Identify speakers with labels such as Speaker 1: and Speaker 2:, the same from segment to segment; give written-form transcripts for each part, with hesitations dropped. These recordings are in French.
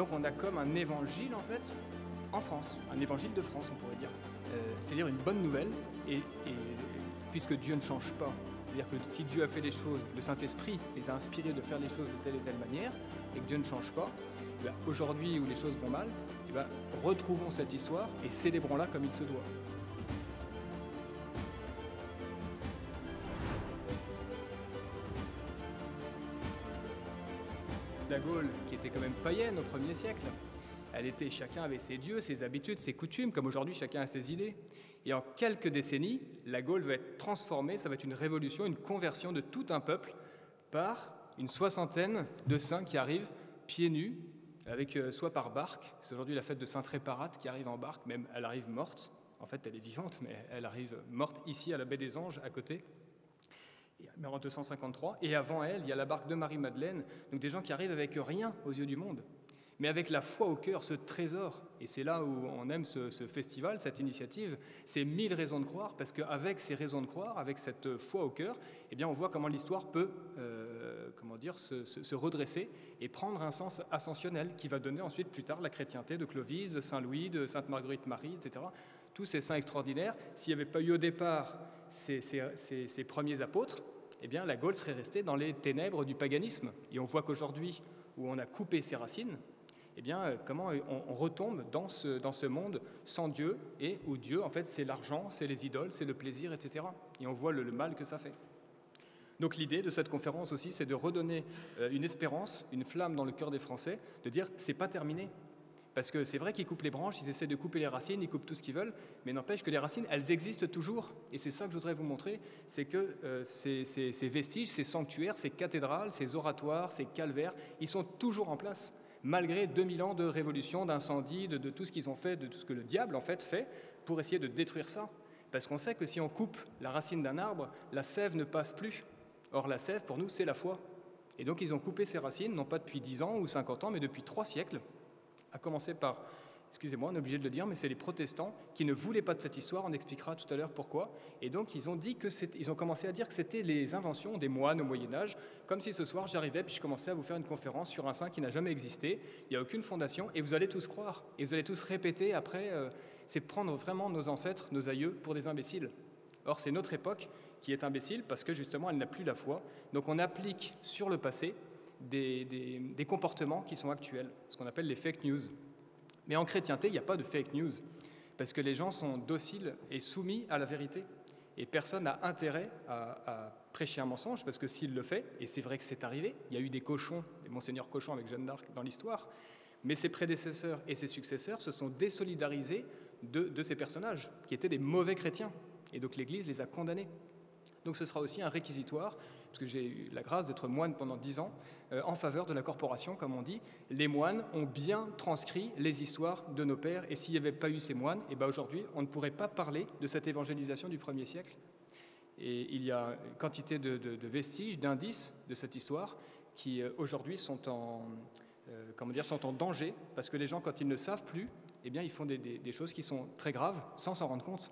Speaker 1: Donc on a comme un évangile, en fait, en France, un évangile de France, on pourrait dire. C'est-à-dire une bonne nouvelle, et puisque Dieu ne change pas, c'est-à-dire que si Dieu a fait les choses, le Saint-Esprit les a inspirés de faire les choses de telle et telle manière, et que Dieu ne change pas, aujourd'hui où les choses vont mal, retrouvons cette histoire et célébrons-la comme il se doit. La Gaule, qui était quand même païenne au 1er siècle, chacun avait ses dieux, ses habitudes, ses coutumes, comme aujourd'hui chacun a ses idées. Et en quelques décennies, la Gaule va être transformée, ça va être une révolution, une conversion de tout un peuple par une soixantaine de saints qui arrivent pieds nus, soit par barque, c'est aujourd'hui la fête de Sainte Réparate qui arrive en barque, même elle arrive morte, en fait elle est vivante, mais elle arrive morte ici à la baie des Anges à côté, mais en 253, et avant elle, il y a la barque de Marie-Madeleine, donc des gens qui arrivent avec rien aux yeux du monde, mais avec la foi au cœur, ce trésor. Et c'est là où on aime ce festival, cette initiative, c'est 1000 raisons de croire, parce qu'avec ces raisons de croire, avec cette foi au cœur, eh bien on voit comment l'histoire peut se redresser et prendre un sens ascensionnel qui va donner ensuite plus tard la chrétienté de Clovis, de Saint-Louis, de Sainte Marguerite-Marie, etc. Tous ces saints extraordinaires, s'il n'y avait pas eu au départ ces premiers apôtres, eh bien la Gaule serait restée dans les ténèbres du paganisme. Et on voit qu'aujourd'hui, où on a coupé ses racines, eh bien, comment on retombe dans ce monde sans Dieu, et où Dieu, en fait, c'est l'argent, c'est les idoles, c'est le plaisir, etc. Et on voit le mal que ça fait. Donc l'idée de cette conférence aussi, c'est de redonner une espérance, une flamme dans le cœur des Français, de dire « c'est pas terminé ». Parce que c'est vrai qu'ils coupent les branches, ils essaient de couper les racines, ils coupent tout ce qu'ils veulent, mais n'empêche que les racines, elles existent toujours. Et c'est ça que je voudrais vous montrer, c'est que ces vestiges, ces sanctuaires, ces cathédrales, ces oratoires, ces calvaires, ils sont toujours en place, malgré 2000 ans de révolution, d'incendie, de tout ce qu'ils ont fait, de tout ce que le diable en fait pour essayer de détruire ça. Parce qu'on sait que si on coupe la racine d'un arbre, la sève ne passe plus. Or la sève, pour nous, c'est la foi. Et donc ils ont coupé ces racines, non pas depuis 10 ans ou 50 ans, mais depuis 3 siècles, à commencer par, excusez-moi, on est obligé de le dire, mais c'est les protestants qui ne voulaient pas de cette histoire, on expliquera tout à l'heure pourquoi. Et donc ils ont commencé à dire que c'était les inventions des moines au Moyen-Âge, comme si ce soir j'arrivais puis je commençais à vous faire une conférence sur un saint qui n'a jamais existé, il n'y a aucune fondation, et vous allez tous croire, et vous allez tous répéter après, c'est prendre vraiment nos ancêtres, nos aïeux, pour des imbéciles. Or c'est notre époque qui est imbécile parce que justement elle n'a plus la foi, donc on applique sur le passé des comportements qui sont actuels, ce qu'on appelle les fake news. Mais en chrétienté, il n'y a pas de fake news, parce que les gens sont dociles et soumis à la vérité. Et personne n'a intérêt à prêcher un mensonge, parce que s'il le fait, et c'est vrai que c'est arrivé, il y a eu des cochons, des monseigneurs cochons avec Jeanne d'Arc dans l'histoire, mais ses prédécesseurs et ses successeurs se sont désolidarisés de ces personnages, qui étaient des mauvais chrétiens. Et donc l'Église les a condamnés. Donc ce sera aussi un réquisitoire, parce que j'ai eu la grâce d'être moine pendant 10 ans, en faveur de la corporation, comme on dit. Les moines ont bien transcrit les histoires de nos pères, et s'il n'y avait pas eu ces moines, et aujourd'hui, on ne pourrait pas parler de cette évangélisation du 1er siècle. Et il y a une quantité de vestiges, d'indices de cette histoire, qui aujourd'hui sont en danger, parce que les gens, quand ils ne savent plus, eh bien, ils font des choses qui sont très graves, sans s'en rendre compte.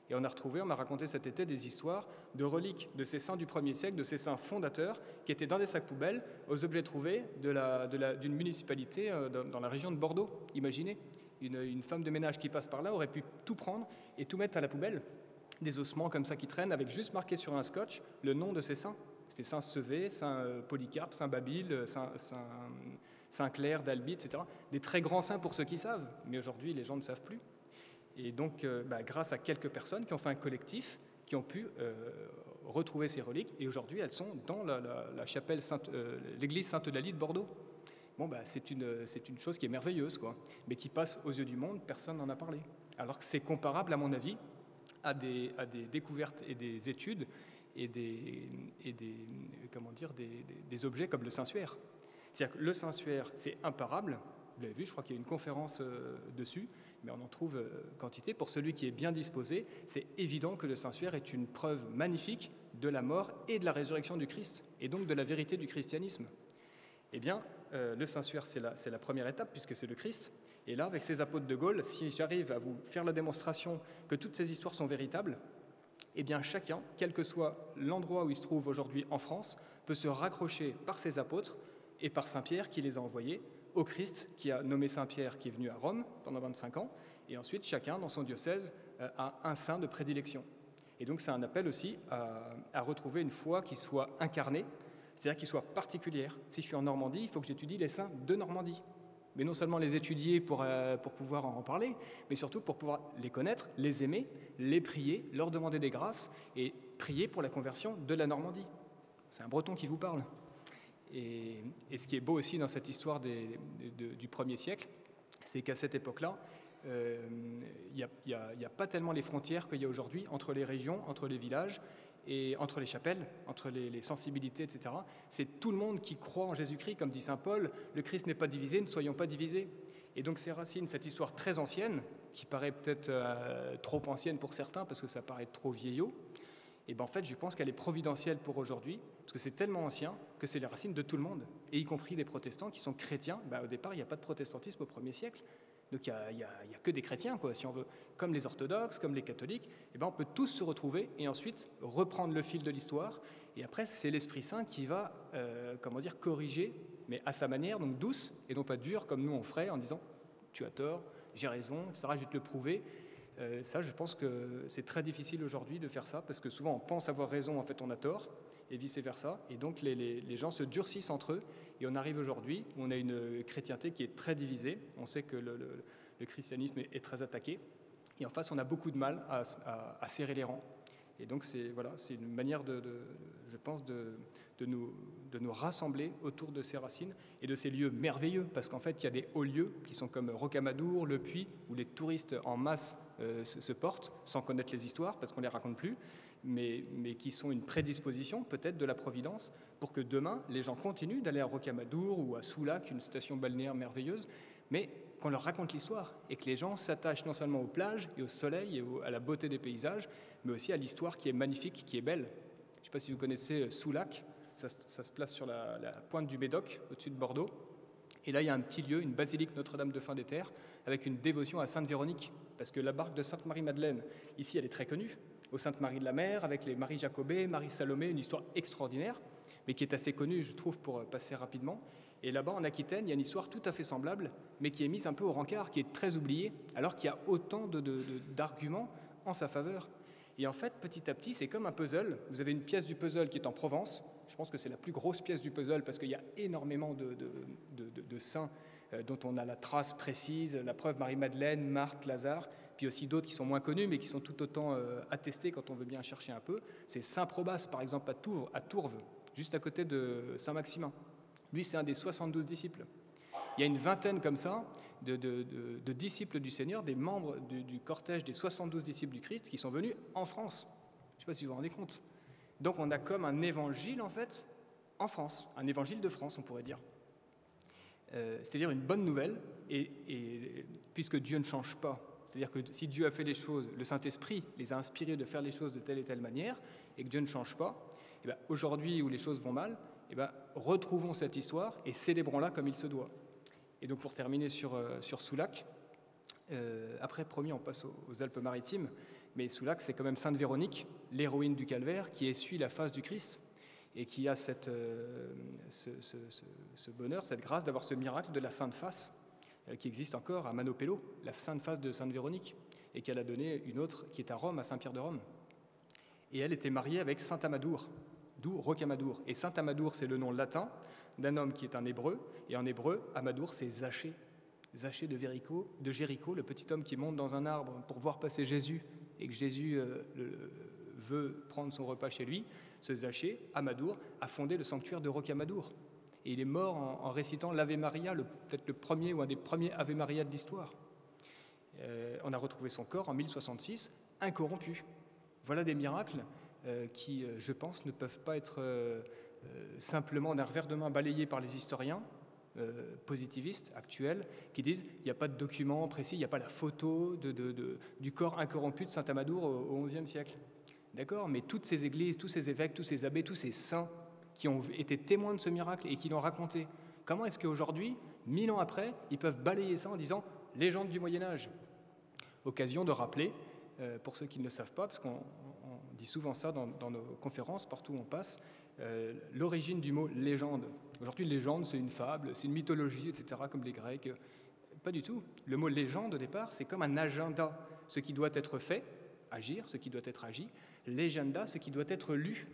Speaker 1: Et on m'a raconté cet été des histoires de reliques de ces saints du 1er siècle, de ces saints fondateurs, qui étaient dans des sacs poubelles, aux objets trouvés d'une municipalité dans la région de Bordeaux. Imaginez, une femme de ménage qui passe par là aurait pu tout prendre et tout mettre à la poubelle. Des ossements comme ça qui traînent, avec juste marqué sur un scotch le nom de ces saints. C'était Saint Sevé, Saint Polycarpe, Saint Basile, Saint Clair d'Albi, etc. Des très grands saints pour ceux qui savent, mais aujourd'hui les gens ne savent plus. Et donc, grâce à quelques personnes qui ont fait un collectif, qui ont pu retrouver ces reliques, et aujourd'hui, elles sont dans la chapelle l'église Sainte-Eulalie de Bordeaux. Bon, c'est une chose qui est merveilleuse, quoi, mais qui passe aux yeux du monde, personne n'en a parlé. Alors que c'est comparable, à mon avis, à des découvertes et des études et des objets comme le Saint-Suaire. C'est-à-dire que le Saint-Suaire, c'est imparable. Vous l'avez vu, je crois qu'il y a une conférence dessus, mais on en trouve quantité. Pour celui qui est bien disposé, c'est évident que le Saint-Suaire est une preuve magnifique de la mort et de la résurrection du Christ, et donc de la vérité du christianisme. Eh bien, le Saint-Suaire, c'est la première étape, puisque c'est le Christ. Et là, avec ces apôtres de Gaulle, si j'arrive à vous faire la démonstration que toutes ces histoires sont véritables, eh bien chacun, quel que soit l'endroit où il se trouve aujourd'hui en France, peut se raccrocher par ces apôtres et par Saint-Pierre qui les a envoyés au Christ qui a nommé Saint Pierre, qui est venu à Rome pendant 25 ans, et ensuite chacun dans son diocèse a un saint de prédilection. Et donc c'est un appel aussi à retrouver une foi qui soit incarnée, c'est-à-dire qui soit particulière. Si je suis en Normandie, il faut que j'étudie les saints de Normandie. Mais non seulement les étudier pour pouvoir en parler, mais surtout pour pouvoir les connaître, les aimer, les prier, leur demander des grâces et prier pour la conversion de la Normandie. C'est un Breton qui vous parle. Et ce qui est beau aussi dans cette histoire du 1er siècle, c'est qu'à cette époque-là, il n'y a pas tellement les frontières qu'il y a aujourd'hui entre les régions, entre les villages, et entre les chapelles, entre les sensibilités, etc. C'est tout le monde qui croit en Jésus-Christ, comme dit saint Paul, le Christ n'est pas divisé, ne soyons pas divisés. Et donc ces racines, cette histoire très ancienne, qui paraît peut-être trop ancienne pour certains, parce que ça paraît trop vieillot, et ben en fait je pense qu'elle est providentielle pour aujourd'hui, parce que c'est tellement ancien que c'est les racines de tout le monde, et y compris des protestants qui sont chrétiens. Au départ, il n'y a pas de protestantisme au 1er siècle, donc il n'y a que des chrétiens, quoi, si on veut, comme les orthodoxes, comme les catholiques. On peut tous se retrouver et ensuite reprendre le fil de l'histoire. Et après, c'est l'Esprit Saint qui va, corriger, mais à sa manière, donc douce, et non pas dure comme nous on ferait en disant « tu as tort, j'ai raison, etc. je vais te le prouver ». Ça, je pense que c'est très difficile aujourd'hui de faire ça, parce que souvent on pense avoir raison, en fait on a tort, et vice-versa. Et donc les gens se durcissent entre eux, et on arrive aujourd'hui où on a une chrétienté qui est très divisée. On sait que le christianisme est très attaqué, et en face on a beaucoup de mal à serrer les rangs. Et donc c'est une manière, je pense, de nous rassembler autour de ces racines et de ces lieux merveilleux, parce qu'en fait il y a des hauts lieux qui sont comme Rocamadour, Le Puy, où les touristes en masse se portent sans connaître les histoires, parce qu'on ne les raconte plus, mais qui sont une prédisposition peut-être de la Providence pour que demain les gens continuent d'aller à Rocamadour ou à Soulac, une station balnéaire merveilleuse, mais qu'on leur raconte l'histoire et que les gens s'attachent non seulement aux plages et au soleil et à la beauté des paysages, mais aussi à l'histoire qui est magnifique, qui est belle. Je ne sais pas si vous connaissez Soulac, ça se place sur la pointe du Médoc, au-dessus de Bordeaux. Et là, il y a un petit lieu, une basilique Notre-Dame de Fin des Terres, avec une dévotion à Sainte Véronique, parce que la barque de Sainte-Marie-Madeleine, ici, elle est très connue, au Sainte-Marie de la Mer, avec les Marie Jacobée, Marie Salomé, une histoire extraordinaire, mais qui est assez connue, je trouve, pour passer rapidement. Et là-bas, en Aquitaine, il y a une histoire tout à fait semblable, mais qui est mise un peu au rencard, qui est très oubliée, alors qu'il y a autant d'arguments en sa faveur. Et en fait, petit à petit, c'est comme un puzzle. Vous avez une pièce du puzzle qui est en Provence. Je pense que c'est la plus grosse pièce du puzzle, parce qu'il y a énormément de saints dont on a la trace précise, la preuve Marie-Madeleine, Marthe, Lazare, puis aussi d'autres qui sont moins connus, mais qui sont tout autant attestés quand on veut bien chercher un peu. C'est Saint Probas, par exemple, à Tourves, juste à côté de Saint-Maximin. Lui, c'est un des 72 disciples. Il y a une vingtaine comme ça de disciples du Seigneur, des membres du cortège des 72 disciples du Christ qui sont venus en France. Je ne sais pas si vous vous rendez compte. Donc on a comme un évangile, en fait, en France, un évangile de France, on pourrait dire. C'est-à-dire une bonne nouvelle, et puisque Dieu ne change pas, c'est-à-dire que si Dieu a fait les choses, le Saint-Esprit les a inspirés de faire les choses de telle et telle manière, et que Dieu ne change pas, aujourd'hui où les choses vont mal, retrouvons cette histoire et célébrons-la comme il se doit. Et donc pour terminer sur Soulac, après promis on passe aux Alpes-Maritimes, mais Soulac c'est quand même Sainte Véronique, l'héroïne du Calvaire, qui essuie la face du Christ et qui a ce bonheur, cette grâce d'avoir ce miracle de la Sainte Face qui existe encore à Manopello, la Sainte Face de Sainte Véronique, et qu'elle a donné une autre qui est à Rome, à Saint-Pierre de Rome. Et elle était mariée avec Saint Amadour, d'où Rocamadour. Et Saint Amadour, c'est le nom latin d'un homme qui est un hébreu, et en hébreu, Amadour, c'est Zachée. Zachée de Jéricho, le petit homme qui monte dans un arbre pour voir passer Jésus, et que Jésus veut prendre son repas chez lui. Ce Zachée, Amadour, a fondé le sanctuaire de Rocamadour. Et il est mort en récitant l'Ave Maria, peut-être le premier ou un des premiers Ave Maria de l'histoire. On a retrouvé son corps en 1066, incorrompu. Voilà des miracles qui, je pense, ne peuvent pas être simplement d'un revers de main balayés par les historiens positivistes actuels qui disent il n'y a pas de document précis, il n'y a pas la photo du corps incorrompu de Saint Amadour au XIe siècle. D'accord, mais toutes ces églises, tous ces évêques, tous ces abbés, tous ces saints qui ont été témoins de ce miracle et qui l'ont raconté, comment est-ce qu'aujourd'hui, 1000 ans après, ils peuvent balayer ça en disant « légende du Moyen-Âge ». Occasion de rappeler, pour ceux qui ne le savent pas, parce qu'on dit souvent ça dans nos conférences, partout où on passe, l'origine du mot « légende ». Aujourd'hui, légende, c'est une fable, c'est une mythologie, etc., comme les Grecs. Pas du tout. Le mot légende, au départ, c'est comme un agenda. Ce qui doit être fait, agir, ce qui doit être agi. Legenda, ce qui doit être lu.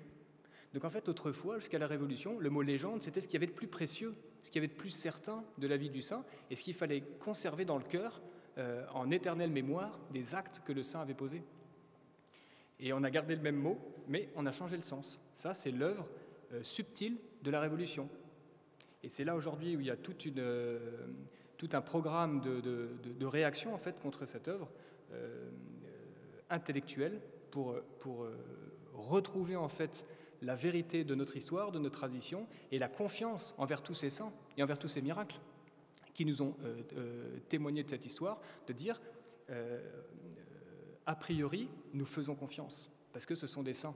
Speaker 1: Donc en fait, autrefois, jusqu'à la Révolution, le mot légende, c'était ce qu'il y avait de plus précieux, ce qu'il y avait de plus certain de la vie du saint, et ce qu'il fallait conserver dans le cœur, en éternelle mémoire, des actes que le saint avait posés. Et on a gardé le même mot, mais on a changé le sens. Ça, c'est l'œuvre subtile de la Révolution. Et c'est là aujourd'hui où il y a tout un programme de réaction en fait contre cette œuvre intellectuelle pour retrouver en fait la vérité de notre histoire, de notre tradition et la confiance envers tous ces saints et envers tous ces miracles qui nous ont témoigné de cette histoire, de dire a priori nous faisons confiance parce que ce sont des saints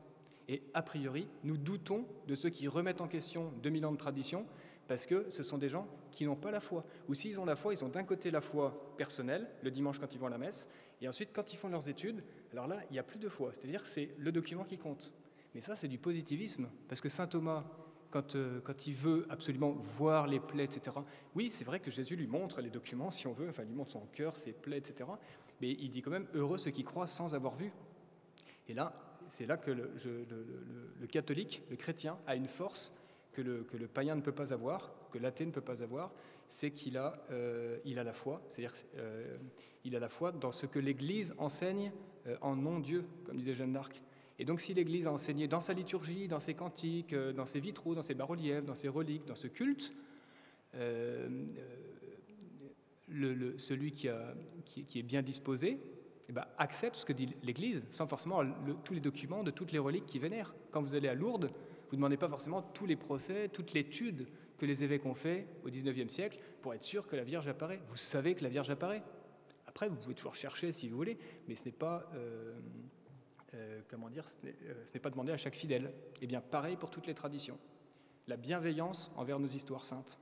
Speaker 1: et a priori nous doutons de ceux qui remettent en question 2000 ans de tradition parce que ce sont des gens qui n'ont pas la foi. Ou s'ils ont la foi, ils ont d'un côté la foi personnelle, le dimanche quand ils vont à la messe, et ensuite quand ils font leurs études, alors là, il n'y a plus de foi, c'est-à-dire que c'est le document qui compte. Mais ça, c'est du positivisme, parce que saint Thomas, quand il veut absolument voir les plaies, etc., oui, c'est vrai que Jésus lui montre les documents, si on veut, enfin, il lui montre son cœur, ses plaies, etc., mais il dit quand même « heureux ceux qui croient sans avoir vu ». Et là, c'est là que le catholique, le chrétien, a une force que le païen ne peut pas avoir, que l'athée ne peut pas avoir, c'est qu'il a la foi, c'est-à-dire il a la foi dans ce que l'Église enseigne en non-Dieu, comme disait Jeanne d'Arc. Et donc si l'Église a enseigné dans sa liturgie, dans ses cantiques, dans ses vitraux, dans ses bas-reliefs, dans ses reliques, dans ce culte, celui qui est bien disposé, eh ben, accepte ce que dit l'Église, sans forcément tous les documents de toutes les reliques qui vénèrent. Quand vous allez à Lourdes, vous ne demandez pas forcément tous les procès, toute l'étude que les évêques ont fait au XIXe siècle pour être sûr que la Vierge apparaît. Vous savez que la Vierge apparaît. Après, vous pouvez toujours chercher si vous voulez, mais ce n'est pas, ce n'est pas demandé à chaque fidèle. Eh bien, pareil pour toutes les traditions. La bienveillance envers nos histoires saintes.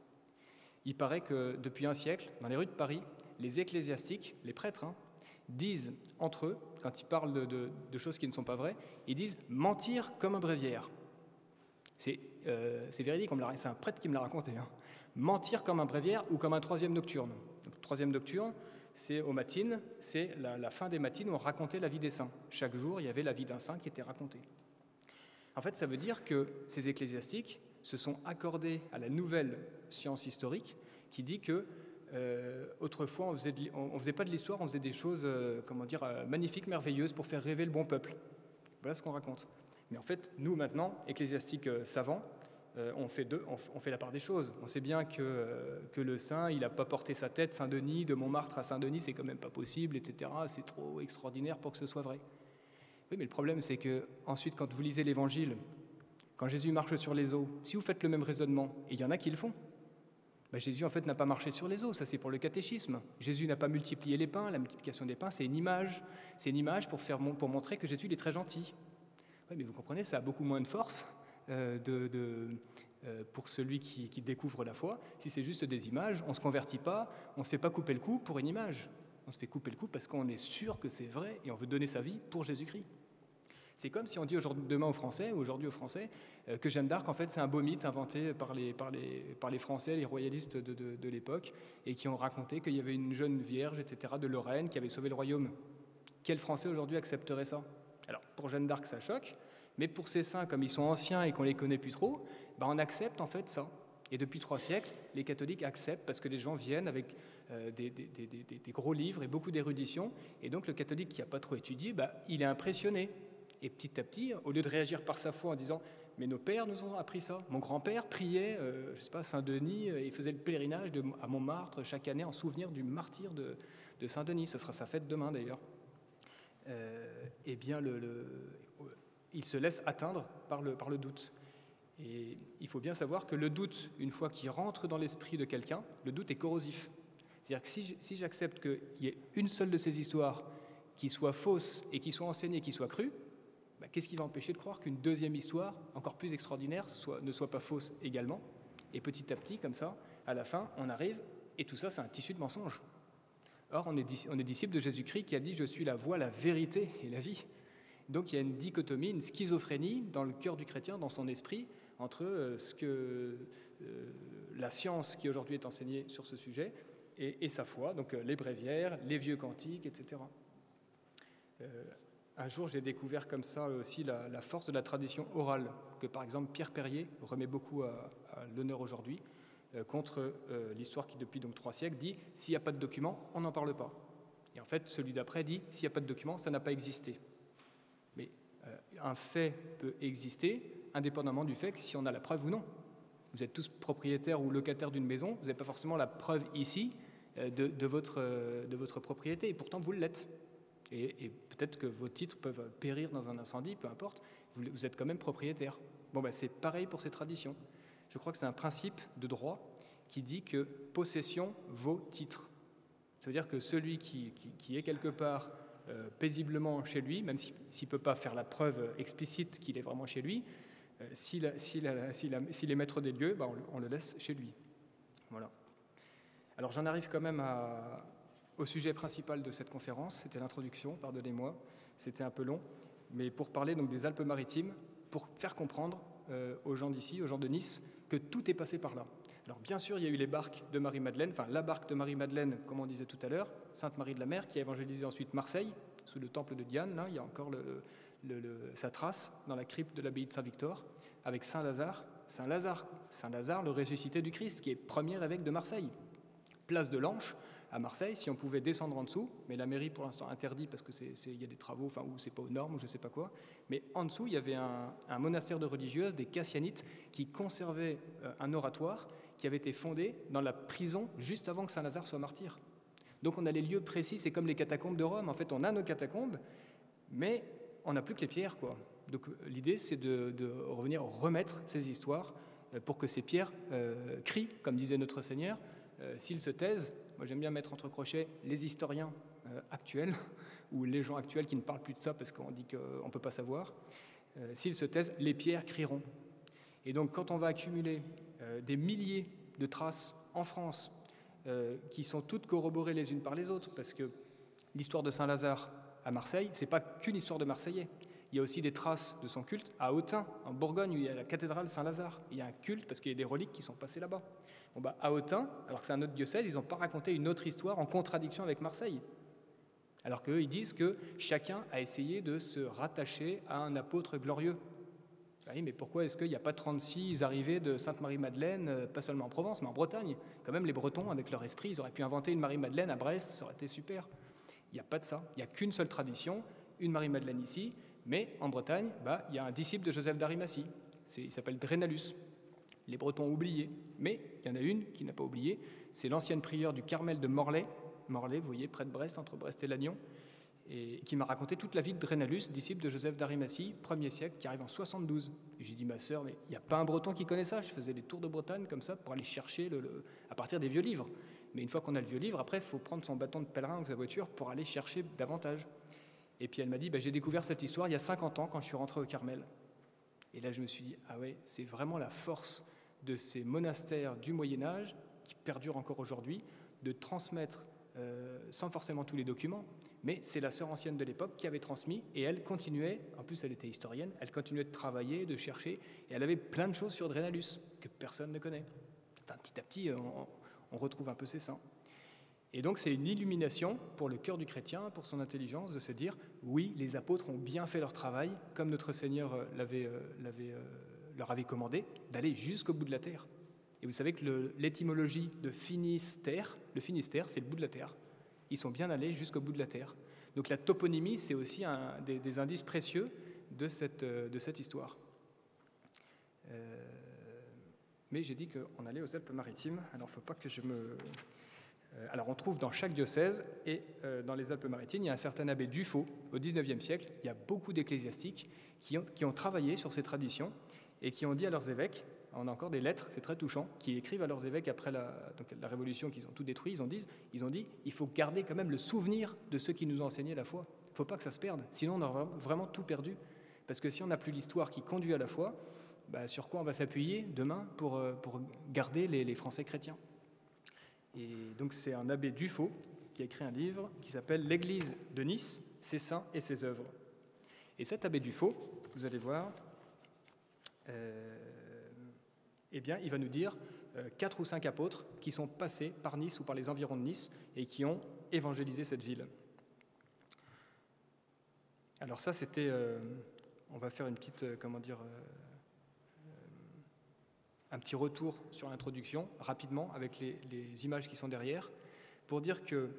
Speaker 1: Il paraît que depuis un siècle, dans les rues de Paris, les ecclésiastiques, les prêtres, disent entre eux, quand ils parlent de choses qui ne sont pas vraies, ils disent « mentir comme un bréviaire ». C'est véridique, c'est un prêtre qui me l'a raconté. Mentir comme un bréviaire ou comme un troisième nocturne. Donc, troisième nocturne, c'est aux matines, c'est la fin des matines où on racontait la vie des saints. Chaque jour, il y avait la vie d'un saint qui était racontée. En fait, ça veut dire que ces ecclésiastiques se sont accordés à la nouvelle science historique qui dit que autrefois, on faisait pas de l'histoire, on faisait des choses magnifiques, merveilleuses pour faire rêver le bon peuple. Voilà ce qu'on raconte. Mais en fait, nous, maintenant, ecclésiastiques savants, on fait la part des choses. On sait bien que le saint, il n'a pas porté sa tête, Saint-Denis, de Montmartre à Saint-Denis, c'est quand même pas possible, etc. C'est trop extraordinaire pour que ce soit vrai. Oui, mais le problème, c'est que ensuite, quand vous lisez l'Évangile, quand Jésus marche sur les eaux, si vous faites le même raisonnement, et il y en a qui le font, Jésus, en fait, n'a pas marché sur les eaux, ça c'est pour le catéchisme. Jésus n'a pas multiplié les pains, la multiplication des pains, c'est une image. C'est une image pour montrer que Jésus il est très gentil. Oui, mais vous comprenez, ça a beaucoup moins de force pour celui qui découvre la foi. Si c'est juste des images, on ne se convertit pas, on ne se fait pas couper le cou pour une image. On se fait couper le cou parce qu'on est sûr que c'est vrai et on veut donner sa vie pour Jésus-Christ. C'est comme si on dit demain aux Français, ou aujourd'hui aux Français, que Jeanne d'Arc, en fait, c'est un beau mythe inventé par les Français, les royalistes de l'époque, et qui ont raconté qu'il y avait une jeune vierge, etc., de Lorraine, qui avait sauvé le royaume. Quel Français aujourd'hui accepterait ça? Alors, pour Jeanne d'Arc, ça choque, mais pour ces saints, comme ils sont anciens et qu'on les connaît plus trop, on accepte en fait ça. Et depuis 3 siècles, les catholiques acceptent parce que les gens viennent avec des gros livres et beaucoup d'érudition, et donc le catholique qui n'a pas trop étudié, il est impressionné. Et petit à petit, au lieu de réagir par sa foi en disant « mais nos pères nous ont appris ça, mon grand-père priait, Saint-Denis, et faisait le pèlerinage à Montmartre chaque année en souvenir du martyre de Saint-Denis, ce sera sa fête demain d'ailleurs ». Eh bien, il se laisse atteindre par le doute. Et il faut bien savoir que le doute, une fois qu'il rentre dans l'esprit de quelqu'un, le doute est corrosif. C'est-à-dire que si j'accepte qu'il y ait une seule de ces histoires qui soit fausse et qui soit enseignée, qui soit crue, qu'est-ce qui va empêcher de croire qu'une deuxième histoire, encore plus extraordinaire, ne soit pas fausse également? Et petit à petit, comme ça, à la fin, on arrive, et tout ça, c'est un tissu de mensonges. Or, on est disciple de Jésus-Christ qui a dit « Je suis la voie, la vérité et la vie ». Donc, il y a une dichotomie, une schizophrénie dans le cœur du chrétien, dans son esprit, entre la science qui aujourd'hui est enseignée sur ce sujet et sa foi, donc les bréviaires, les vieux cantiques, etc. Un jour, j'ai découvert comme ça aussi la force de la tradition orale, que par exemple Pierre Perrier remet beaucoup à l'honneur aujourd'hui, contre l'histoire qui, depuis donc 3 siècles, dit « s'il n'y a pas de document, on n'en parle pas ». Et en fait, celui d'après dit « s'il n'y a pas de document, ça n'a pas existé ». Mais un fait peut exister indépendamment du fait que si on a la preuve ou non. Vous êtes tous propriétaires ou locataires d'une maison, vous n'avez pas forcément la preuve ici de votre propriété, et pourtant vous l'êtes. Et peut-être que vos titres peuvent périr dans un incendie, peu importe, vous êtes quand même propriétaire. Bon, c'est pareil pour ces traditions. Je crois que c'est un principe de droit qui dit que possession vaut titre. Ça veut dire que celui qui est quelque part paisiblement chez lui, même s'il ne peut pas faire la preuve explicite qu'il est vraiment chez lui, s'il est maître des lieux, on le laisse chez lui. Voilà. Alors j'en arrive quand même au sujet principal de cette conférence, c'était l'introduction, pardonnez-moi, c'était un peu long, mais pour parler donc des Alpes-Maritimes, pour faire comprendre aux gens d'ici, aux gens de Nice, que tout est passé par là. Alors bien sûr, il y a eu les barques de Marie-Madeleine, enfin la barque de Marie-Madeleine, comme on disait tout à l'heure, Sainte Marie de la Mer, qui a évangélisé ensuite Marseille, sous le temple de Diane, là, il y a encore sa trace dans la crypte de l'abbaye de Saint-Victor, avec Saint-Lazare, le ressuscité du Christ, qui est premier évêque de Marseille. Place de l'Anche, à Marseille, si on pouvait descendre en dessous, mais la mairie pour l'instant interdit parce qu'il y a des travaux, ou c'est pas aux normes, ou je sais pas quoi, mais en dessous, il y avait un monastère de religieuses, des Cassianites, qui conservaient un oratoire qui avait été fondé dans la prison juste avant que Saint-Lazare soit martyr. Donc on a les lieux précis, c'est comme les catacombes de Rome, en fait on a nos catacombes, mais on n'a plus que les pierres, quoi. Donc l'idée c'est de revenir remettre ces histoires pour que ces pierres crient, comme disait notre Seigneur, s'ils se taisent. Moi, j'aime bien mettre entre crochets les historiens actuels ou les gens actuels qui ne parlent plus de ça parce qu'on dit qu'on ne peut pas savoir. S'ils se taisent, les pierres crieront. Et donc, quand on va accumuler des milliers de traces en France qui sont toutes corroborées les unes par les autres, parce que l'histoire de Saint-Lazare à Marseille, ce n'est pas qu'une histoire de Marseillais. Il y a aussi des traces de son culte à Autun, en Bourgogne, où il y a la cathédrale Saint-Lazare. Il y a un culte parce qu'il y a des reliques qui sont passées là-bas. À Autun, alors que c'est un autre diocèse, ils n'ont pas raconté une autre histoire en contradiction avec Marseille. Alors qu'eux, ils disent que chacun a essayé de se rattacher à un apôtre glorieux. Oui, mais pourquoi est-ce qu'il n'y a pas 36 arrivées de Sainte-Marie-Madeleine, pas seulement en Provence, mais en Bretagne? Quand même, les Bretons, avec leur esprit, ils auraient pu inventer une Marie-Madeleine à Brest, ça aurait été super. Il n'y a pas de ça. Il n'y a qu'une seule tradition, une Marie-Madeleine ici, mais en Bretagne, il y a un disciple de Joseph d'Arimathie. Il s'appelle Drénalus. Les Bretons ont oublié, mais il y en a une qui n'a pas oublié, c'est l'ancienne prieure du Carmel de Morlaix, vous voyez, près de Brest, entre Brest et Lannion, et qui m'a raconté toute la vie de Drénalus, disciple de Joseph d'Arimathie, 1er siècle, qui arrive en 72. Et j'ai dit, ma sœur, mais il n'y a pas un Breton qui connaît ça. Je faisais des tours de Bretagne comme ça pour aller chercher à partir des vieux livres. Mais une fois qu'on a le vieux livre, après, il faut prendre son bâton de pèlerin ou sa voiture pour aller chercher davantage. Et puis elle m'a dit, j'ai découvert cette histoire il y a 50 ans quand je suis rentré au Carmel. Et là, je me suis dit, ah ouais, c'est vraiment la force de ces monastères du Moyen-Âge, qui perdurent encore aujourd'hui, de transmettre, sans forcément tous les documents, mais c'est la sœur ancienne de l'époque qui avait transmis, et elle continuait, en plus elle était historienne, elle continuait de travailler, de chercher, et elle avait plein de choses sur Drénalus, que personne ne connaît. Petit à petit, on retrouve un peu ses saints. Et donc c'est une illumination pour le cœur du chrétien, pour son intelligence, de se dire, oui, les apôtres ont bien fait leur travail, comme notre Seigneur leur avait commandé, d'aller jusqu'au bout de la terre. Et vous savez que l'étymologie de Finistère, le Finistère, c'est le bout de la terre. Ils sont bien allés jusqu'au bout de la terre. Donc la toponymie, c'est aussi des indices précieux de cette histoire. Mais j'ai dit qu'on allait aux Alpes-Maritimes, alors il ne faut pas que je me... Alors on trouve dans chaque diocèse, et dans les Alpes-Maritimes, il y a un certain abbé Dufaux, au XIXe siècle, il y a beaucoup d'ecclésiastiques qui ont travaillé sur ces traditions, et qui ont dit à leurs évêques, on a encore des lettres, c'est très touchant, qui écrivent à leurs évêques après la Révolution qu'ils ont tout détruit, ils ont dit, il faut garder quand même le souvenir de ceux qui nous ont enseigné la foi. Il ne faut pas que ça se perde, sinon on aura vraiment tout perdu. Parce que si on n'a plus l'histoire qui conduit à la foi, sur quoi on va s'appuyer demain pour garder les Français chrétiens? Et donc c'est un abbé Dufaux qui a écrit un livre qui s'appelle « L'Église de Nice, ses saints et ses œuvres ». Et cet abbé Dufaux, vous allez voir, Eh bien, il va nous dire 4 ou 5 apôtres qui sont passés par Nice ou par les environs de Nice et qui ont évangélisé cette ville. Alors ça, c'était... on va faire une petite... un petit retour sur l'introduction, rapidement, avec les images qui sont derrière, pour dire que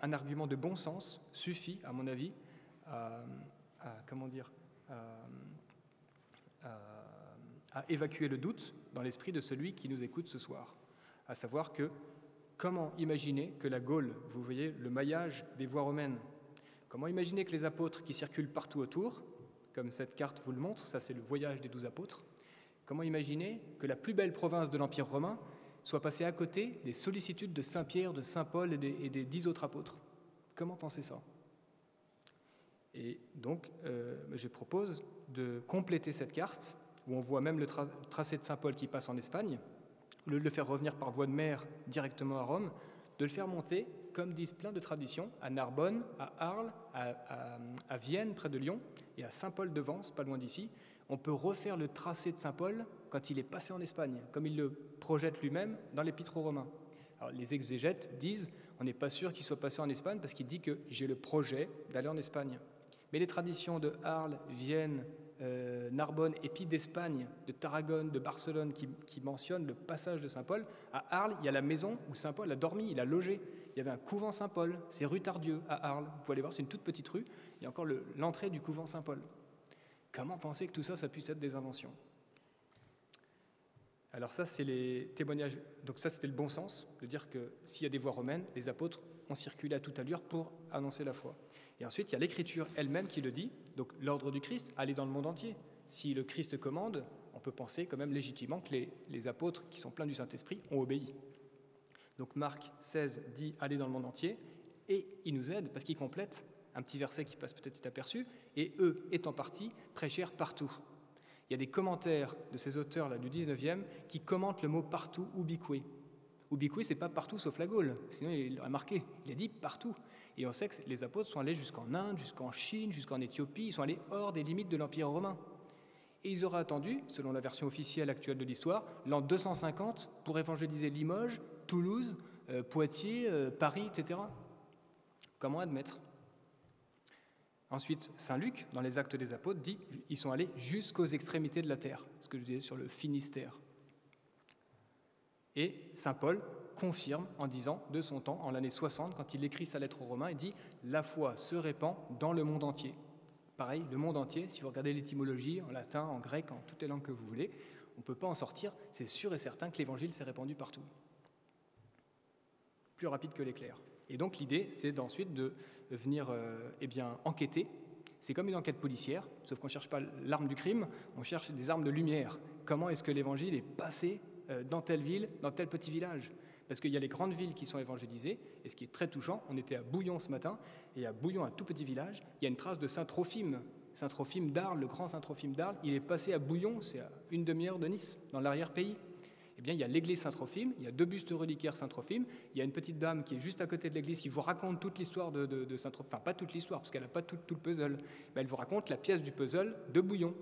Speaker 1: un argument de bon sens suffit, à mon avis, à évacuer le doute dans l'esprit de celui qui nous écoute ce soir. À savoir que, comment imaginer que la Gaule, vous voyez le maillage des voies romaines, comment imaginer que les apôtres qui circulent partout autour, comme cette carte vous le montre, ça c'est le voyage des 12 apôtres, comment imaginer que la plus belle province de l'Empire romain soit passée à côté des sollicitudes de Saint Pierre, de Saint Paul et des 10 autres apôtres? Comment penser ça? Et donc, je propose de compléter cette carte, où on voit même le tracé de Saint Paul qui passe en Espagne, au lieu de le faire revenir par voie de mer directement à Rome, de le faire monter, comme disent plein de traditions, à Narbonne, à Arles, à Vienne, près de Lyon, et à Saint-Paul-de-Vence, pas loin d'ici. On peut refaire le tracé de Saint Paul quand il est passé en Espagne, comme il le projette lui-même dans l'Épître aux Romains. Alors, les exégètes disent, on n'est pas sûr qu'il soit passé en Espagne parce qu'il dit que j'ai le projet d'aller en Espagne. Mais les traditions de Arles, Vienne, Narbonne et puis d'Espagne, de Tarragone, de Barcelone qui mentionnent le passage de Saint Paul. À Arles, il y a la maison où Saint Paul a dormi, il a logé. Il y avait un couvent Saint-Paul, c'est rue Tardieu à Arles. Vous pouvez aller voir, c'est une toute petite rue. Il y a encore l'entrée du couvent Saint-Paul. Comment penser que tout ça, ça puisse être des inventions? Alors ça, c'est les témoignages. Donc ça, c'était le bon sens, de dire que s'il y a des voies romaines, les apôtres ont circulé à toute allure pour annoncer la foi. Et ensuite, il y a l'Écriture elle-même qui le dit, donc l'ordre du Christ, aller dans le monde entier. Si le Christ commande, on peut penser quand même légitimement que les apôtres qui sont pleins du Saint-Esprit ont obéi. Donc Marc 16 dit « aller dans le monde entier » et il nous aide parce qu'il complète un petit verset qui passe peut-être inaperçu « et eux, étant partis, prêchèrent partout ». Il y a des commentaires de ces auteurs-là du 19e qui commentent le mot « partout » ubique. Ubique, c'est pas partout sauf la Gaule, sinon il l'aurait marqué. Il a dit partout. Et on sait que les apôtres sont allés jusqu'en Inde, jusqu'en Chine, jusqu'en Éthiopie, ils sont allés hors des limites de l'Empire romain. Et ils auraient attendu, selon la version officielle actuelle de l'histoire, l'an 250 pour évangéliser Limoges, Toulouse, Poitiers, Paris, etc. Comment admettre? Ensuite, saint Luc, dans les Actes des Apôtres, dit ils sont allés jusqu'aux extrémités de la terre, ce que je disais sur le Finistère. Et saint Paul confirme en disant, de son temps, en l'année 60, quand il écrit sa lettre aux Romains, il dit « La foi se répand dans le monde entier ». Pareil, le monde entier, si vous regardez l'étymologie, en latin, en grec, en toutes les langues que vous voulez, on ne peut pas en sortir, c'est sûr et certain que l'évangile s'est répandu partout. Plus rapide que l'éclair. Et donc l'idée, c'est ensuite de venir enquêter. C'est comme une enquête policière, sauf qu'on ne cherche pas l'arme du crime, on cherche des armes de lumière. Comment est-ce que l'évangile est passé dans telle ville, dans tel petit village? Parce qu'il y a les grandes villes qui sont évangélisées, et ce qui est très touchant, on était à Bouillon ce matin, et à Bouillon, un tout petit village, il y a une trace de Saint Trophime. Saint Trophime d'Arles, le grand Saint Trophime d'Arles, il est passé à Bouillon, c'est à une demi-heure de Nice, dans l'arrière-pays. Eh bien, il y a l'église Saint-Trophime, il y a 2 bustes reliquaires Saint-Trophime, il y a une petite dame qui est juste à côté de l'église qui vous raconte toute l'histoire de Saint-Trophime, enfin pas toute l'histoire, parce qu'elle n'a pas tout le puzzle, mais elle vous raconte la pièce du puzzle de Bouillon,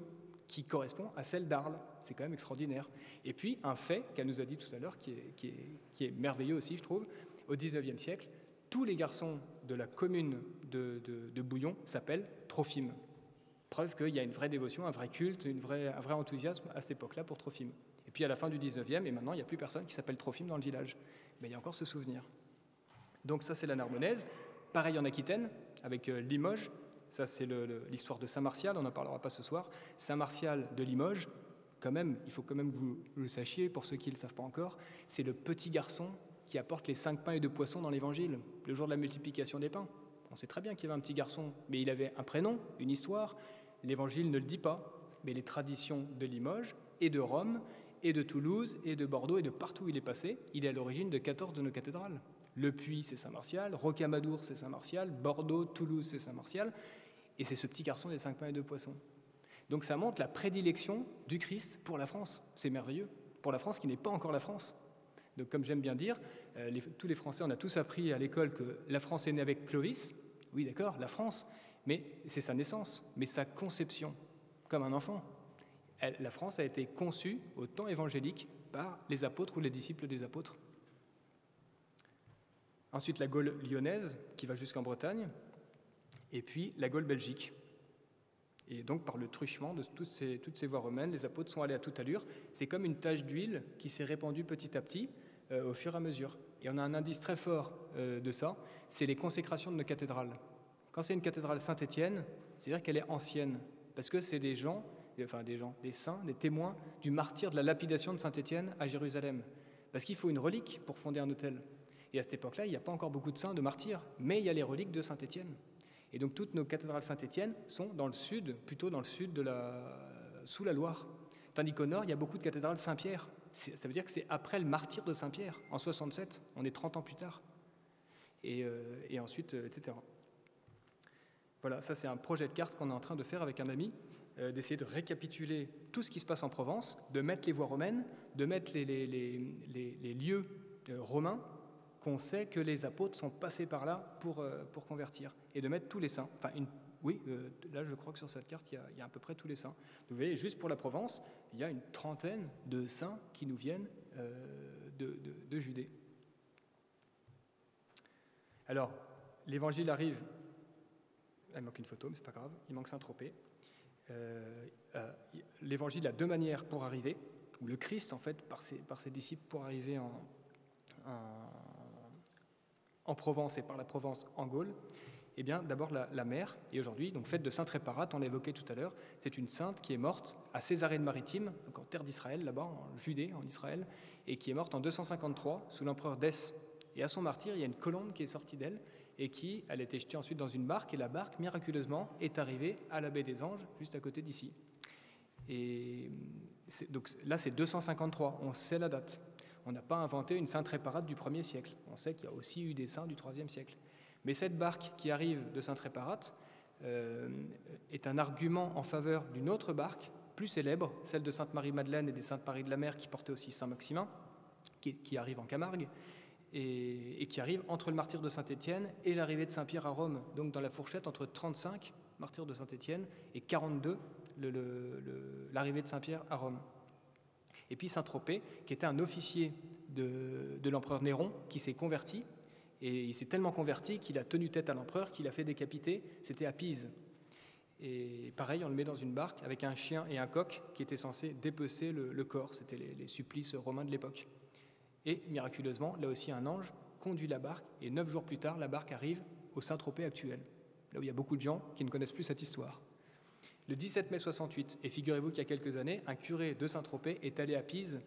Speaker 1: qui correspond à celle d'Arles. C'est quand même extraordinaire. Et puis, un fait qu'elle nous a dit tout à l'heure, qui est merveilleux aussi, je trouve, au XIXe siècle, tous les garçons de la commune de Bouillon s'appellent Trophime. Preuve qu'il y a une vraie dévotion, un vrai culte, un vrai enthousiasme à cette époque-là pour Trophime. Et puis à la fin du 19e, et maintenant, il n'y a plus personne qui s'appelle Trophime dans le village. Mais il y a encore ce souvenir. Donc ça, c'est la Narbonnaise. Pareil en Aquitaine, avec Limoges. Ça, c'est l'histoire de Saint-Martial, on n'en parlera pas ce soir. Saint-Martial de Limoges, quand même, il faut quand même que vous le sachiez, pour ceux qui ne le savent pas encore, c'est le petit garçon qui apporte les 5 pains et 2 poissons dans l'Évangile, le jour de la multiplication des pains. On sait très bien qu'il y avait un petit garçon, mais il avait un prénom, une histoire. L'Évangile ne le dit pas, mais les traditions de Limoges et de Rome et de Toulouse et de Bordeaux et de partout où il est passé, il est à l'origine de 14 de nos cathédrales. Le Puy, c'est Saint-Martial, Rocamadour, c'est Saint-Martial, Bordeaux, Toulouse, c'est Saint-Martial, et c'est ce petit garçon des 5 pains et 2 poissons. Donc ça montre la prédilection du Christ pour la France. C'est merveilleux, pour la France qui n'est pas encore la France. Donc comme j'aime bien dire, tous les Français, on a tous appris à l'école que la France est née avec Clovis. Oui, d'accord, la France, mais c'est sa naissance, mais sa conception, comme un enfant. La France a été conçue au temps évangélique par les apôtres ou les disciples des apôtres. Ensuite, la Gaule lyonnaise, qui va jusqu'en Bretagne, et puis la Gaule belgique. Et donc, par le truchement de toutes ces voies romaines, les apôtres sont allés à toute allure. C'est comme une tache d'huile qui s'est répandue petit à petit, au fur et à mesure. Et on a un indice très fort de ça, c'est les consécrations de nos cathédrales. Quand c'est une cathédrale Saint-Étienne, c'est-à-dire qu'elle est ancienne, parce que c'est des saints, des témoins du martyre de la lapidation de Saint-Étienne à Jérusalem. Parce qu'il faut une relique pour fonder un autel. Et à cette époque-là, il n'y a pas encore beaucoup de saints, de martyrs, mais il y a les reliques de Saint-Étienne. Et donc toutes nos cathédrales Saint-Étienne sont dans le sud, plutôt dans le sud sous la Loire. Tandis qu'au nord, il y a beaucoup de cathédrales Saint-Pierre. Ça veut dire que c'est après le martyre de Saint-Pierre, en 67. On est 30 ans plus tard. Et ensuite, etc. Voilà, ça c'est un projet de carte qu'on est en train de faire avec un ami, d'essayer de récapituler tout ce qui se passe en Provence, de mettre les voies romaines, de mettre les lieux romains, qu'on sait que les apôtres sont passés par là pour convertir, et de mettre tous les saints. Là je crois que sur cette carte il y a à peu près tous les saints. Vous voyez, juste pour la Provence, il y a une trentaine de saints qui nous viennent de Judée. Alors, l'évangile arrive, il manque une photo mais c'est pas grave, il manque Saint-Tropez. L'évangile a deux manières pour arriver, ou le Christ en fait par ses disciples pour arriver en Provence et par la Provence en Gaule. Eh bien, d'abord la mer, et aujourd'hui, donc fête de Sainte Réparate, on l'a évoqué tout à l'heure, c'est une sainte qui est morte à Césarée-de-Maritime, donc en terre d'Israël, là-bas, en Judée, en Israël, et qui est morte en 253 sous l'empereur Dès. Et à son martyre, il y a une colombe qui est sortie d'elle, et elle a été jetée ensuite dans une barque, et la barque, miraculeusement, est arrivée à la baie des Anges, juste à côté d'ici. Et donc là, c'est 253, on sait la date. On n'a pas inventé une sainte Réparate du 1er siècle. On sait qu'il y a aussi eu des saints du 3e siècle. Mais cette barque qui arrive de sainte Réparate est un argument en faveur d'une autre barque plus célèbre, celle de Sainte Marie-Madeleine et des Saintes Marie de la Mer qui portait aussi Saint-Maximin, qui arrive en Camargue, et qui arrive entre le martyre de Saint-Étienne et l'arrivée de Saint-Pierre à Rome, donc dans la fourchette entre 35, martyr de Saint-Étienne, et 42, l'arrivée de Saint-Pierre à Rome. Et puis Saint-Tropez, qui était un officier de l'empereur Néron, qui s'est converti, et il s'est tellement converti qu'il a tenu tête à l'empereur, qu'il a fait décapiter, c'était à Pise. Et pareil, on le met dans une barque avec un chien et un coq qui étaient censés dépecer le corps, c'était les supplices romains de l'époque. Et miraculeusement, là aussi un ange conduit la barque, et 9 jours plus tard, la barque arrive au Saint-Tropez actuel, là où il y a beaucoup de gens qui ne connaissent plus cette histoire. Le 17 mai 68, et figurez-vous qu'il y a quelques années, un curé de Saint-Tropez est allé à Pise,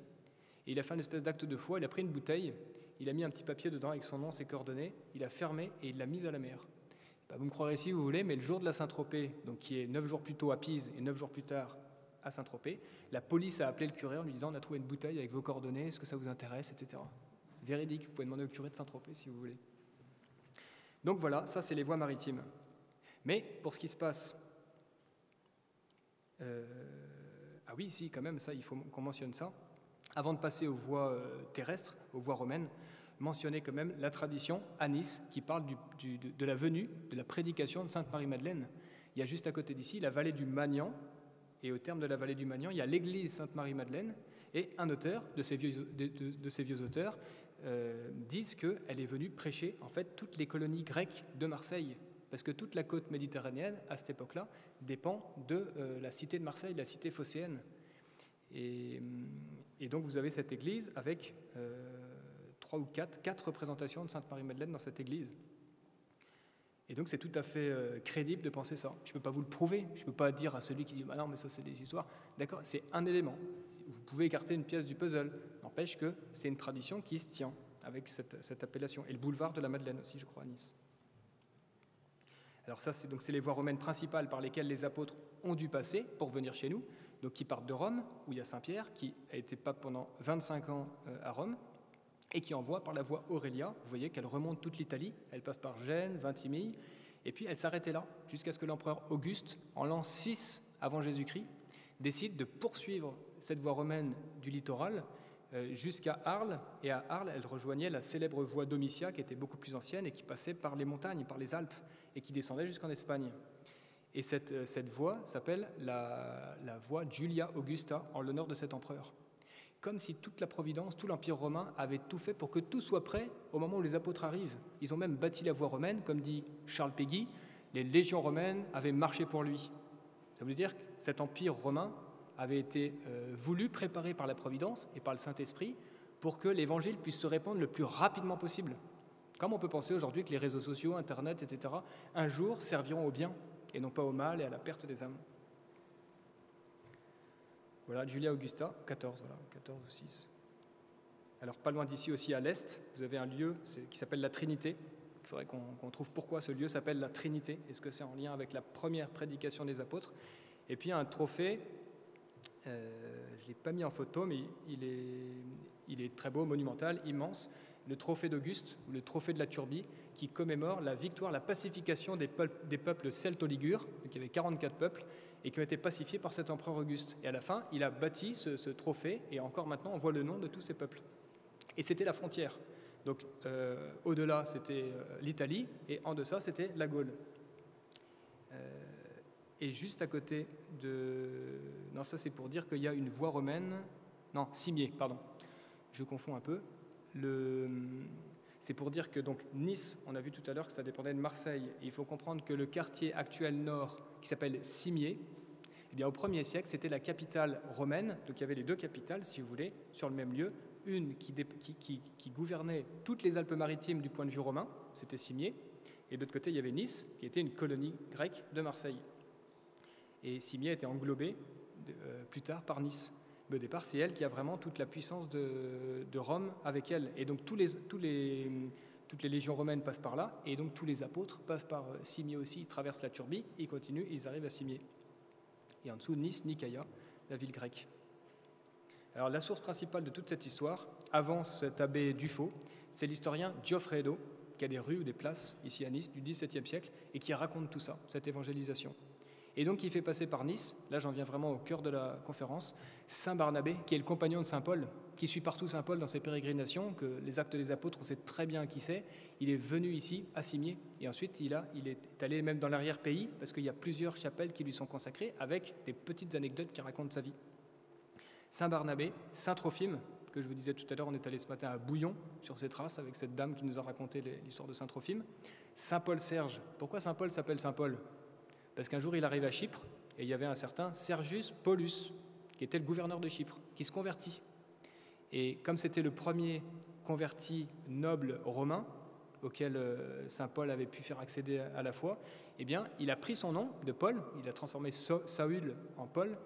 Speaker 1: et il a fait une espèce d'acte de foi, il a pris une bouteille, il a mis un petit papier dedans avec son nom, ses coordonnées, il a fermé et il l'a mise à la mer. Vous me croirez si vous voulez, mais le jour de la Saint-Tropez, donc qui est 9 jours plus tôt à Pise et 9 jours plus tard à Saint-Tropez, la police a appelé le curé en lui disant « On a trouvé une bouteille avec vos coordonnées, est-ce que ça vous intéresse ?» etc. Véridique, vous pouvez demander au curé de Saint-Tropez si vous voulez. Donc voilà, ça c'est les voies maritimes. Mais pour ce qui se passe... Ah oui, si, quand même, ça, il faut qu'on mentionne ça. Avant de passer aux voies terrestres, aux voies romaines, mentionner quand même la tradition à Nice qui parle de la venue, de la prédication de Sainte Marie-Madeleine. Il y a juste à côté d'ici la vallée du Magnan, et au terme de la vallée du Magnan, il y a l'église Sainte Marie-Madeleine, et un auteur, de ces vieux auteurs, disent qu'elle est venue prêcher en fait toutes les colonies grecques de Marseille, parce que toute la côte méditerranéenne, à cette époque-là, dépend de la cité de Marseille, la cité phocéenne. Et donc vous avez cette église avec 3 ou 4 représentations de Sainte Marie-Madeleine dans cette église. Et donc c'est tout à fait crédible de penser ça. Je ne peux pas vous le prouver, je ne peux pas dire à celui qui dit bah « non mais ça c'est des histoires ». D'accord, c'est un élément. Vous pouvez écarter une pièce du puzzle. N'empêche que c'est une tradition qui se tient avec cette appellation. Et le boulevard de la Madeleine aussi, je crois, à Nice. Alors ça, c'est les voies romaines principales par lesquelles les apôtres ont dû passer pour venir chez nous, donc qui partent de Rome, où il y a Saint-Pierre, qui a été pape pendant 25 ans à Rome, et qui envoie par la voie Aurelia. Vous voyez qu'elle remonte toute l'Italie, elle passe par Gênes, Vintimille, et puis elle s'arrêtait là, jusqu'à ce que l'empereur Auguste, en l'an 6 avant Jésus-Christ, décide de poursuivre cette voie romaine du littoral jusqu'à Arles, et à Arles, elle rejoignait la célèbre voie Domitia, qui était beaucoup plus ancienne et qui passait par les montagnes, par les Alpes, et qui descendait jusqu'en Espagne. Et cette voie s'appelle la voie Julia Augusta, en l'honneur de cet empereur. Comme si toute la Providence, tout l'Empire romain avait tout fait pour que tout soit prêt au moment où les apôtres arrivent. Ils ont même bâti la voie romaine, comme dit Charles Péguy, les légions romaines avaient marché pour lui. Ça veut dire que cet empire romain avait été voulu, préparé par la Providence et par le Saint-Esprit pour que l'Évangile puisse se répandre le plus rapidement possible. Comme on peut penser aujourd'hui que les réseaux sociaux, Internet, etc., un jour serviront au bien et non pas au mal et à la perte des âmes. Voilà, Julia Augusta, 14 ou 6. Alors, pas loin d'ici aussi, à l'est, vous avez un lieu qui s'appelle la Trinité. Il faudrait qu'on trouve pourquoi ce lieu s'appelle la Trinité. Est-ce que c'est en lien avec la première prédication des apôtres? Et puis, un trophée, je ne l'ai pas mis en photo, mais il est très beau, monumental, immense. Le trophée d'Auguste, ou le trophée de la Turbie, qui commémore la victoire, la pacification des peuples celto-ligures. Donc, il y avait 44 peuples, et qui ont été pacifiés par cet empereur Auguste. Et à la fin, il a bâti ce trophée, et encore maintenant, on voit le nom de tous ces peuples. Et c'était la frontière. Donc, au-delà, c'était l'Italie, et en deçà, c'était la Gaule. Et juste à côté de... Non, ça c'est pour dire qu'il y a une voie romaine... Non, Cimier, pardon. Je confonds un peu. C'est pour dire que donc Nice, on a vu tout à l'heure que ça dépendait de Marseille. Et il faut comprendre que le quartier actuel nord, qui s'appelle Cimier, eh bien, au 1er siècle, c'était la capitale romaine. Donc il y avait les deux capitales, si vous voulez, sur le même lieu. Une qui gouvernait toutes les Alpes-Maritimes du point de vue romain, c'était Cimier. Et de l'autre côté, il y avait Nice, qui était une colonie grecque de Marseille. Et Cimier a été englobée plus tard par Nice. Mais au départ, c'est elle qui a vraiment toute la puissance de Rome avec elle. Et donc toutes les légions romaines passent par là, et donc tous les apôtres passent par Cimier aussi, ils traversent la Turbie, ils continuent, ils arrivent à Cimier. Et en dessous, Nice, Nicaïa, la ville grecque. Alors la source principale de toute cette histoire, avant cet abbé Dufaux, c'est l'historien Gioffredo, qui a des rues ou des places ici à Nice du XVIIe siècle, et qui raconte tout ça, cette évangélisation. Et donc il fait passer par Nice, là j'en viens vraiment au cœur de la conférence, Saint Barnabé, qui est le compagnon de Saint Paul, qui suit partout Saint Paul dans ses pérégrinations, que les Actes des Apôtres, on sait très bien qui c'est. Il est venu ici, à Cimier, et ensuite il est allé même dans l'arrière-pays, parce qu'il y a plusieurs chapelles qui lui sont consacrées, avec des petites anecdotes qui racontent sa vie. Saint Barnabé, Saint Trophime, que je vous disais tout à l'heure, on est allé ce matin à Bouillon, sur ses traces, avec cette dame qui nous a raconté l'histoire de Saint Trophime. Saint Paul Serge, pourquoi Saint Paul s'appelle Saint Paul ? Parce qu'un jour, il arrive à Chypre, et il y avait un certain Sergius Paulus, qui était le gouverneur de Chypre, qui se convertit. Et comme c'était le premier converti noble romain, auquel Saint Paul avait pu faire accéder à la foi, eh bien, il a pris son nom de Paul, il a transformé Saül en Paul,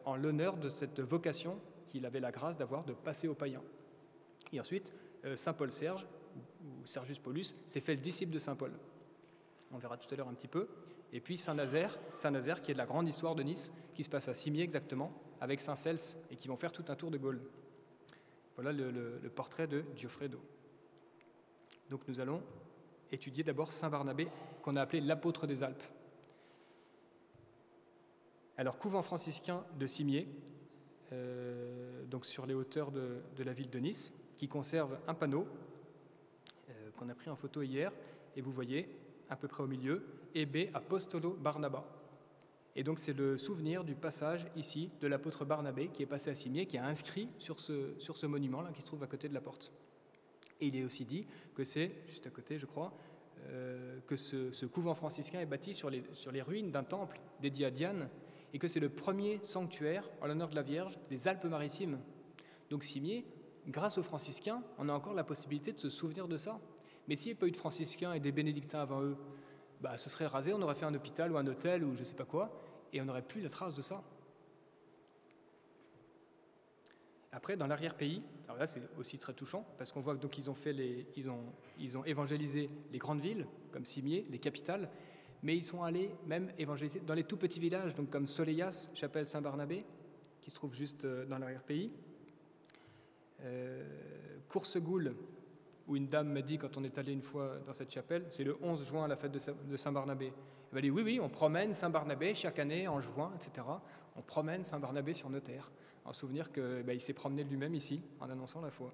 Speaker 1: en l'honneur de cette vocation qu'il avait la grâce d'avoir de passer aux païens. Et ensuite, Saint Paul Serge, ou Sergius Paulus, s'est fait le disciple de Saint Paul. On verra tout à l'heure un petit peu. Et puis Saint-Nazaire qui est de la grande histoire de Nice, qui se passe à Cimier exactement, avec Saint-Cels, et qui vont faire tout un tour de Gaule. Voilà le portrait de Gioffredo. Donc nous allons étudier d'abord Saint Barnabé, qu'on a appelé l'apôtre des Alpes. Alors, couvent franciscain de Cimier, donc sur les hauteurs de la ville de Nice, qui conserve un panneau qu'on a pris en photo hier, et vous voyez, à peu près au milieu, Ebe Apostolo Barnaba. Et donc c'est le souvenir du passage ici de l'apôtre Barnabé qui est passé à Cimier, qui a inscrit sur ce monument-là qui se trouve à côté de la porte. Et il est aussi dit que c'est, juste à côté je crois, que ce couvent franciscain est bâti sur les ruines d'un temple dédié à Diane, et que c'est le premier sanctuaire en l'honneur de la Vierge des Alpes-Maritimes. Donc Cimier, grâce aux franciscains, on a encore la possibilité de se souvenir de ça. Mais s'il n'y avait pas eu de franciscains et des bénédictins avant eux, ce serait rasé, on aurait fait un hôpital ou un hôtel ou je ne sais pas quoi, et on n'aurait plus la trace de ça. Après, dans l'arrière-pays, alors là c'est aussi très touchant, parce qu'on voit que donc ils ont évangélisé les grandes villes, comme Cimier, les capitales, mais ils sont allés même évangéliser dans les tout petits villages, donc comme Soleias, chapelle Saint-Barnabé, qui se trouve juste dans l'arrière-pays, Coursegoule, où une dame m'a dit, quand on est allé une fois dans cette chapelle, c'est le 11 juin, la fête de Saint-Barnabé. Elle m'a dit, oui, on promène Saint-Barnabé chaque année, en juin, etc. On promène Saint-Barnabé sur nos terres, en souvenir qu'il s'est promené lui-même ici, en annonçant la foi.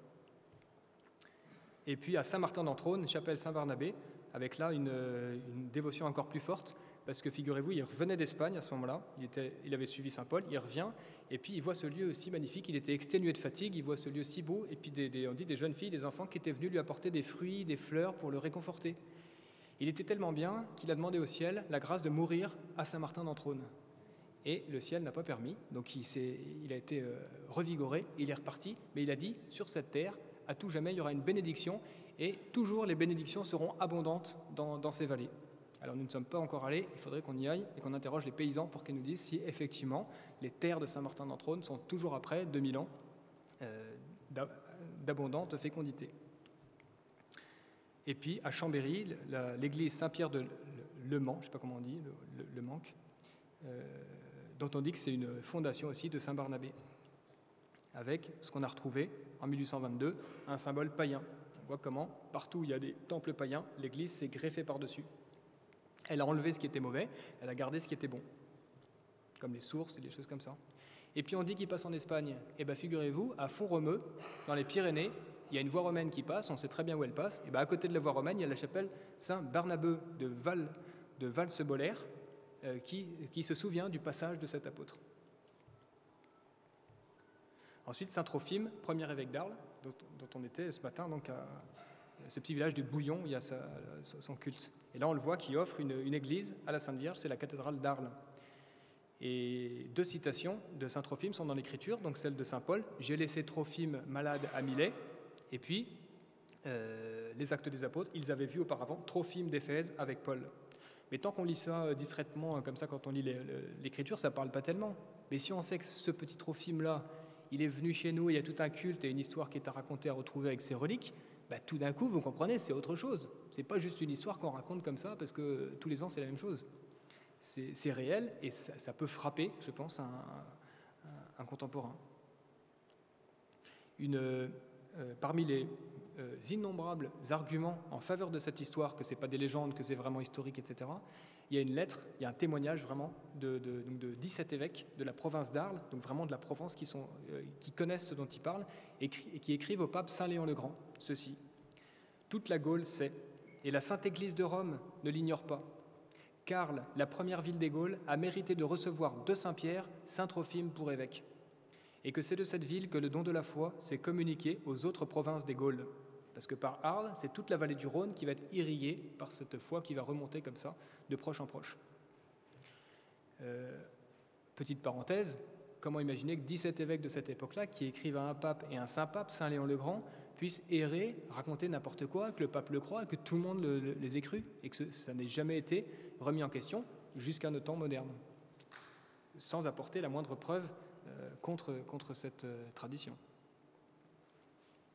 Speaker 1: Et puis à Saint-Martin d'Entrône, chapelle Saint-Barnabé, avec là une dévotion encore plus forte, parce que figurez-vous, il revenait d'Espagne à ce moment-là, il avait suivi Saint Paul, il revient, et puis il voit ce lieu si magnifique, il était exténué de fatigue, il voit ce lieu si beau, et puis on dit des jeunes filles, des enfants qui étaient venus lui apporter des fruits, des fleurs pour le réconforter. Il était tellement bien qu'il a demandé au ciel la grâce de mourir à Saint-Martin d'Entrône. Et le ciel n'a pas permis, donc il a été revigoré, il est reparti, mais il a dit, sur cette terre, à tout jamais, il y aura une bénédiction, et toujours les bénédictions seront abondantes dans ces vallées. Alors nous ne sommes pas encore allés, il faudrait qu'on y aille et qu'on interroge les paysans pour qu'ils nous disent si effectivement les terres de Saint-Martin d'Entrône sont toujours après 2000 ans d'abondante fécondité. Et puis à Chambéry, l'église Saint-Pierre de Le Mans, je ne sais pas comment on dit, Le Manque, dont on dit que c'est une fondation aussi de Saint-Barnabé, avec ce qu'on a retrouvé en 1822, un symbole païen. On voit comment, partout où il y a des temples païens, l'église s'est greffée par-dessus. Elle a enlevé ce qui était mauvais, elle a gardé ce qui était bon, comme les sources et des choses comme ça. Et puis on dit qu'il passe en Espagne. Et bien figurez-vous, à Font-Romeu, dans les Pyrénées, il y a une voie romaine qui passe, on sait très bien où elle passe. Et bien à côté de la voie romaine, il y a la chapelle Saint-Barnabeu de Valsebolaire, qui se souvient du passage de cet apôtre. Ensuite, Saint-Trophime, premier évêque d'Arles, dont on était ce matin, donc à ce petit village de Bouillon où il y a son culte. Et là, on le voit qui offre une église à la Sainte Vierge, c'est la cathédrale d'Arles. Et 2 citations de Saint-Trophime sont dans l'Écriture, donc celle de Saint Paul, « J'ai laissé Trophime malade à Milet », et puis les Actes des Apôtres, ils avaient vu auparavant Trophime d'Éphèse avec Paul. Mais tant qu'on lit ça distraitement, comme ça, quand on lit l'Écriture, ça ne parle pas tellement. Mais si on sait que ce petit Trophime-là, il est venu chez nous, il y a tout un culte et une histoire qui est à raconter, à retrouver avec ses reliques, bah, tout d'un coup, vous comprenez, c'est autre chose. C'est pas juste une histoire qu'on raconte comme ça, parce que tous les ans, c'est la même chose. C'est réel, et ça peut frapper, je pense, un contemporain. Parmi les innombrables arguments en faveur de cette histoire, que ce n'est pas des légendes, que c'est vraiment historique, etc., il y a une lettre, il y a un témoignage vraiment de 17 évêques de la province d'Arles, donc vraiment de la Provence qui connaissent ce dont ils parlent, et qui écrivent au pape Saint Léon le Grand ceci. « Toute la Gaule sait, et la Sainte Église de Rome ne l'ignore pas, qu'Arles, la première ville des Gaules, a mérité de recevoir de Saint-Pierre, Saint Trophime pour évêque, et que c'est de cette ville que le don de la foi s'est communiqué aux autres provinces des Gaules. » Parce que par Arles, c'est toute la vallée du Rhône qui va être irriguée par cette foi qui va remonter comme ça, de proche en proche. Petite parenthèse, comment imaginer que 17 évêques de cette époque-là, qui écrivent à un pape et un saint-pape, Saint Léon le Grand, puissent errer, raconter n'importe quoi, que le pape le croit, et que tout le monde les ait crus, et que ça n'ait jamais été remis en question jusqu'à nos temps modernes, sans apporter la moindre preuve contre cette tradition.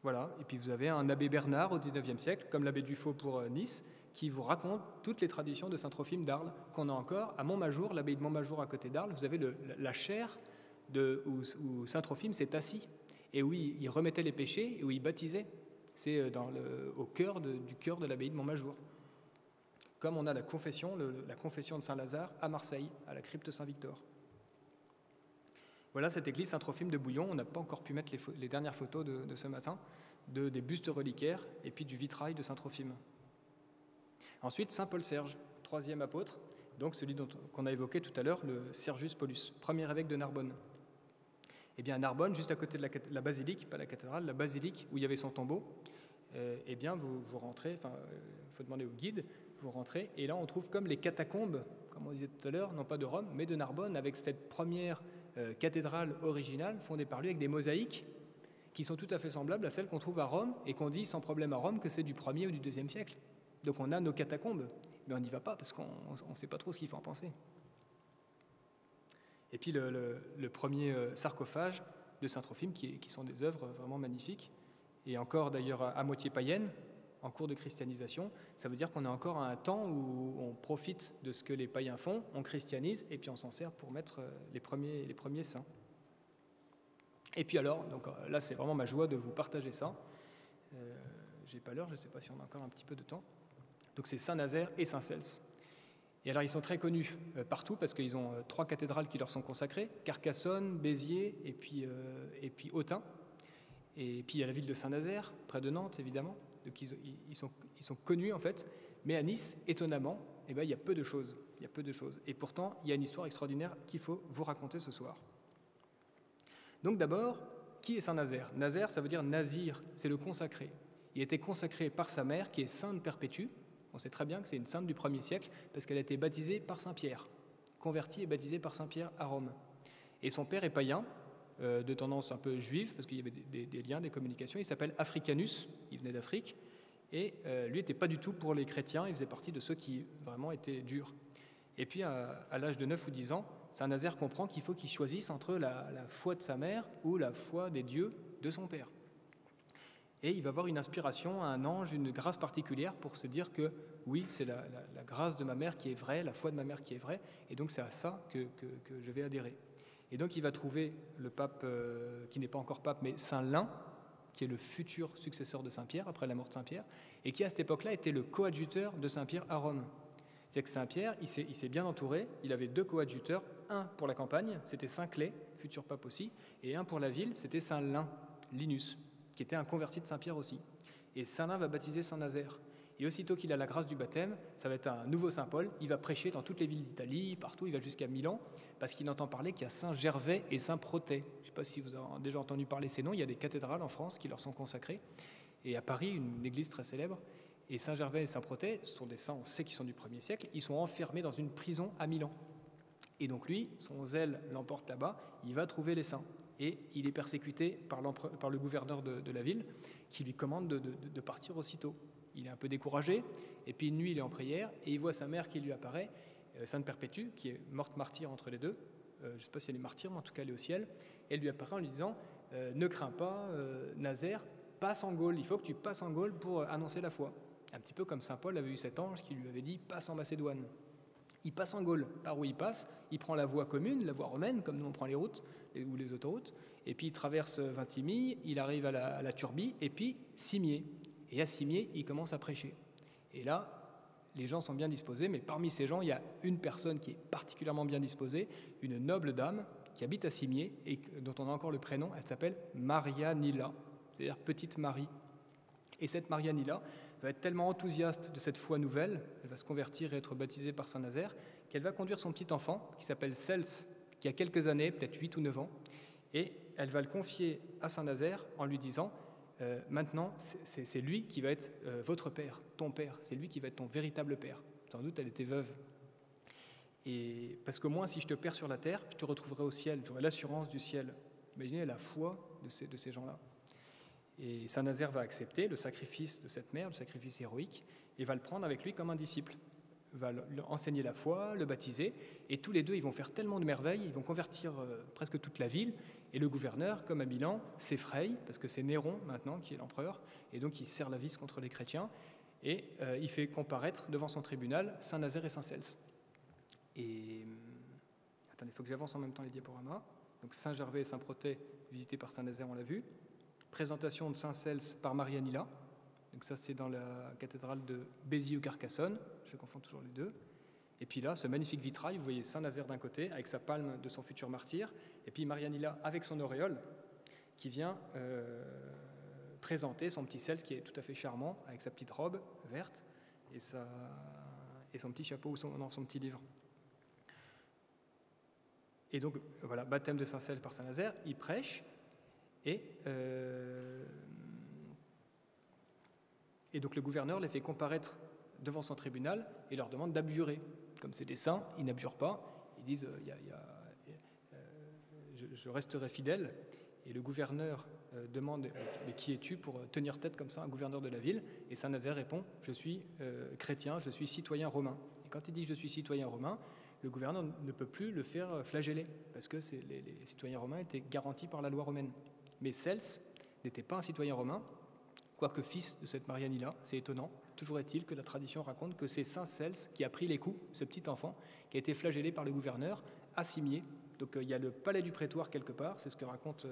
Speaker 1: Voilà, et puis vous avez un abbé Bernard au XIXe siècle, comme l'abbé Dufaux pour Nice, qui vous raconte toutes les traditions de Saint-Trophime d'Arles, qu'on a encore à Montmajour, l'abbaye de Montmajour à côté d'Arles. Vous avez la chaire où Saint-Trophime s'est assis, et où il remettait les péchés, et où il baptisait. C'est au cœur du cœur de l'abbaye de Montmajour. Comme on a la confession de Saint-Lazare à Marseille, à la crypte Saint-Victor. Voilà cette église Saint-Trophime de Bouillon. On n'a pas encore pu mettre les dernières photos de ce matin, des bustes reliquaires et puis du vitrail de Saint-Trophime. Ensuite, Saint-Paul-Serge, 3e apôtre, donc celui qu'on a évoqué tout à l'heure, le Sergius Paulus, premier évêque de Narbonne. Eh bien, à Narbonne, juste à côté de la basilique, pas la cathédrale, la basilique où il y avait son tombeau, eh bien, vous rentrez, il faut demander au guide, vous rentrez, et là on trouve comme les catacombes, comme on disait tout à l'heure, non pas de Rome, mais de Narbonne, avec cette première cathédrale originale fondée par lui avec des mosaïques qui sont tout à fait semblables à celles qu'on trouve à Rome et qu'on dit sans problème à Rome que c'est du 1er ou du 2e siècle. Donc on a nos catacombes, mais on n'y va pas parce qu'on ne sait pas trop ce qu'il faut en penser. Et puis le premier sarcophage de Saint-Trophime qui sont des œuvres vraiment magnifiques et encore d'ailleurs à moitié païennes, en cours de christianisation. Ça veut dire qu'on est encore à un temps où on profite de ce que les païens font, on christianise et puis on s'en sert pour mettre les premiers saints. Et puis alors, donc là c'est vraiment ma joie de vous partager ça. J'ai pas l'heure, je ne sais pas si on a encore un petit peu de temps. Donc c'est Saint-Nazaire et Saint-Cels. Et alors ils sont très connus partout parce qu'ils ont 3 cathédrales qui leur sont consacrées, Carcassonne, Béziers et puis Autun. Et puis il y a la ville de Saint-Nazaire, près de Nantes évidemment. Donc ils sont connus en fait, mais à Nice, étonnamment, eh ben, il y a peu de choses. Il y a peu de choses. Et pourtant, il y a une histoire extraordinaire qu'il faut vous raconter ce soir. Donc d'abord, qui est Saint Nazaire? Nazaire, ça veut dire nazir, c'est le consacré. Il était consacré par sa mère, qui est sainte perpétue. On sait très bien que c'est une sainte du 1er siècle, parce qu'elle a été baptisée par Saint Pierre, convertie et baptisée par Saint Pierre à Rome. Et son père est païen, de tendance un peu juive, parce qu'il y avait des liens, des communications. Il s'appelle Africanus, il venait d'Afrique, et lui n'était pas du tout pour les chrétiens, il faisait partie de ceux qui vraiment étaient durs. Et puis à l'âge de 9 ou 10 ans, Saint-Nazaire comprend qu'il faut qu'il choisisse entre la foi de sa mère ou la foi des dieux de son père. Et il va avoir une inspiration, un ange, une grâce particulière pour se dire que oui, c'est la grâce de ma mère qui est vraie, la foi de ma mère qui est vraie, et donc c'est à ça que je vais adhérer. Et donc il va trouver le pape, qui n'est pas encore pape, mais Saint Lin, qui est le futur successeur de Saint-Pierre, après la mort de Saint-Pierre, et qui à cette époque-là était le coadjuteur de Saint-Pierre à Rome. C'est-à-dire que Saint-Pierre, il s'est bien entouré, il avait 2 coadjuteurs, un pour la campagne, c'était Saint Clé, futur pape aussi, et un pour la ville, c'était Saint Lin, Linus, qui était un converti de Saint-Pierre aussi. Et Saint Lin va baptiser Saint Nazaire. Et aussitôt qu'il a la grâce du baptême, ça va être un nouveau Saint Paul, il va prêcher dans toutes les villes d'Italie, partout, il va jusqu'à Milan, parce qu'il entend parler qu'il y a Saint Gervais et Saint Protais. Je ne sais pas si vous avez déjà entendu parler ces noms, il y a des cathédrales en France qui leur sont consacrées, et à Paris, une église très célèbre. Et Saint Gervais et Saint Protais, ce sont des saints, on sait qu'ils sont du 1er siècle, ils sont enfermés dans une prison à Milan. Et donc lui, son zèle l'emporte là-bas, il va trouver les saints. Et il est persécuté par le gouverneur de la ville, qui lui commande de partir aussitôt. Il est un peu découragé, et puis une nuit, il est en prière, et il voit sa mère qui lui apparaît, Sainte Perpétue, qui est morte martyre entre les deux. Je ne sais pas si elle est martyre, mais en tout cas elle est au ciel. Et elle lui apparaît en lui disant « Ne crains pas, Nazaire, passe en Gaule, il faut que tu passes en Gaule pour annoncer la foi. » Un petit peu comme saint Paul avait eu cet ange qui lui avait dit « Passe en Macédoine ». Il passe en Gaule. Par où il passe? Il prend la voie commune, la voie romaine, comme nous on prend les routes ou les autoroutes. Et puis il traverse Vintimille, il arrive à la Turbie, et puis Cimier. Et à Cimier, il commence à prêcher. Et là, les gens sont bien disposés, mais parmi ces gens, il y a une personne qui est particulièrement bien disposée, une noble dame qui habite à Cimier et dont on a encore le prénom. Elle s'appelle Marianilla, c'est-à-dire Petite Marie. Et cette Marianilla va être tellement enthousiaste de cette foi nouvelle, elle va se convertir et être baptisée par Saint Nazaire, qu'elle va conduire son petit enfant, qui s'appelle Cels, qui a quelques années, peut-être 8 ou 9 ans, et elle va le confier à Saint Nazaire en lui disant maintenant, c'est lui qui va être votre père, ton père, c'est lui qui va être ton véritable père. Sans doute, elle était veuve. Et parce que moi, si je te perds sur la terre, je te retrouverai au ciel, j'aurai l'assurance du ciel. Imaginez la foi de ces gens-là. Et Saint Nazaire va accepter le sacrifice de cette mère, le sacrifice héroïque, et va le prendre avec lui comme un disciple. Va enseigner la foi, le baptiser, et tous les deux, ils vont faire tellement de merveilles, ils vont convertir presque toute la ville, et le gouverneur, comme à Milan, s'effraie, parce que c'est Néron maintenant qui est l'empereur, et donc il serre la vis contre les chrétiens, et il fait comparaître devant son tribunal Saint Nazaire et Saint Cels. Et attendez, il faut que j'avance en même temps les diaporamas. Donc Saint Gervais et Saint Protais, visités par Saint Nazaire, on l'a vu. Présentation de Saint Cels par Marianilla. Donc ça, c'est dans la cathédrale de Béziers ou Carcassonne. Je confonds toujours les deux. Et puis là, ce magnifique vitrail, vous voyez Saint Nazaire d'un côté, avec sa palme de son futur martyr, et puis Marianilla avec son auréole, qui vient présenter son petit Cels, qui est tout à fait charmant, avec sa petite robe verte, et son petit chapeau, son petit livre. Et donc, voilà, baptême de Saint Cels par Saint Nazaire, il prêche, et donc le gouverneur les fait comparaître devant son tribunal et leur demande d'abjurer. Comme c'est des saints, ils n'abjurent pas, ils disent je resterai fidèle. Et le gouverneur demande mais qui es-tu pour tenir tête comme ça, un gouverneur de la ville? Et Saint Nazaire répond je suis chrétien, je suis citoyen romain. Et quand il dit je suis citoyen romain, le gouverneur ne peut plus le faire flageller parce que les citoyens romains étaient garantis par la loi romaine. Mais Cels n'était pas un citoyen romain, quoique fils de cette Marianilla, c'est étonnant. Toujours est-il que la tradition raconte que c'est Saint Cels qui a pris les coups, ce petit enfant, qui a été flagellé par le gouverneur à Cimier. Donc il y a le palais du prétoire quelque part, c'est ce que raconte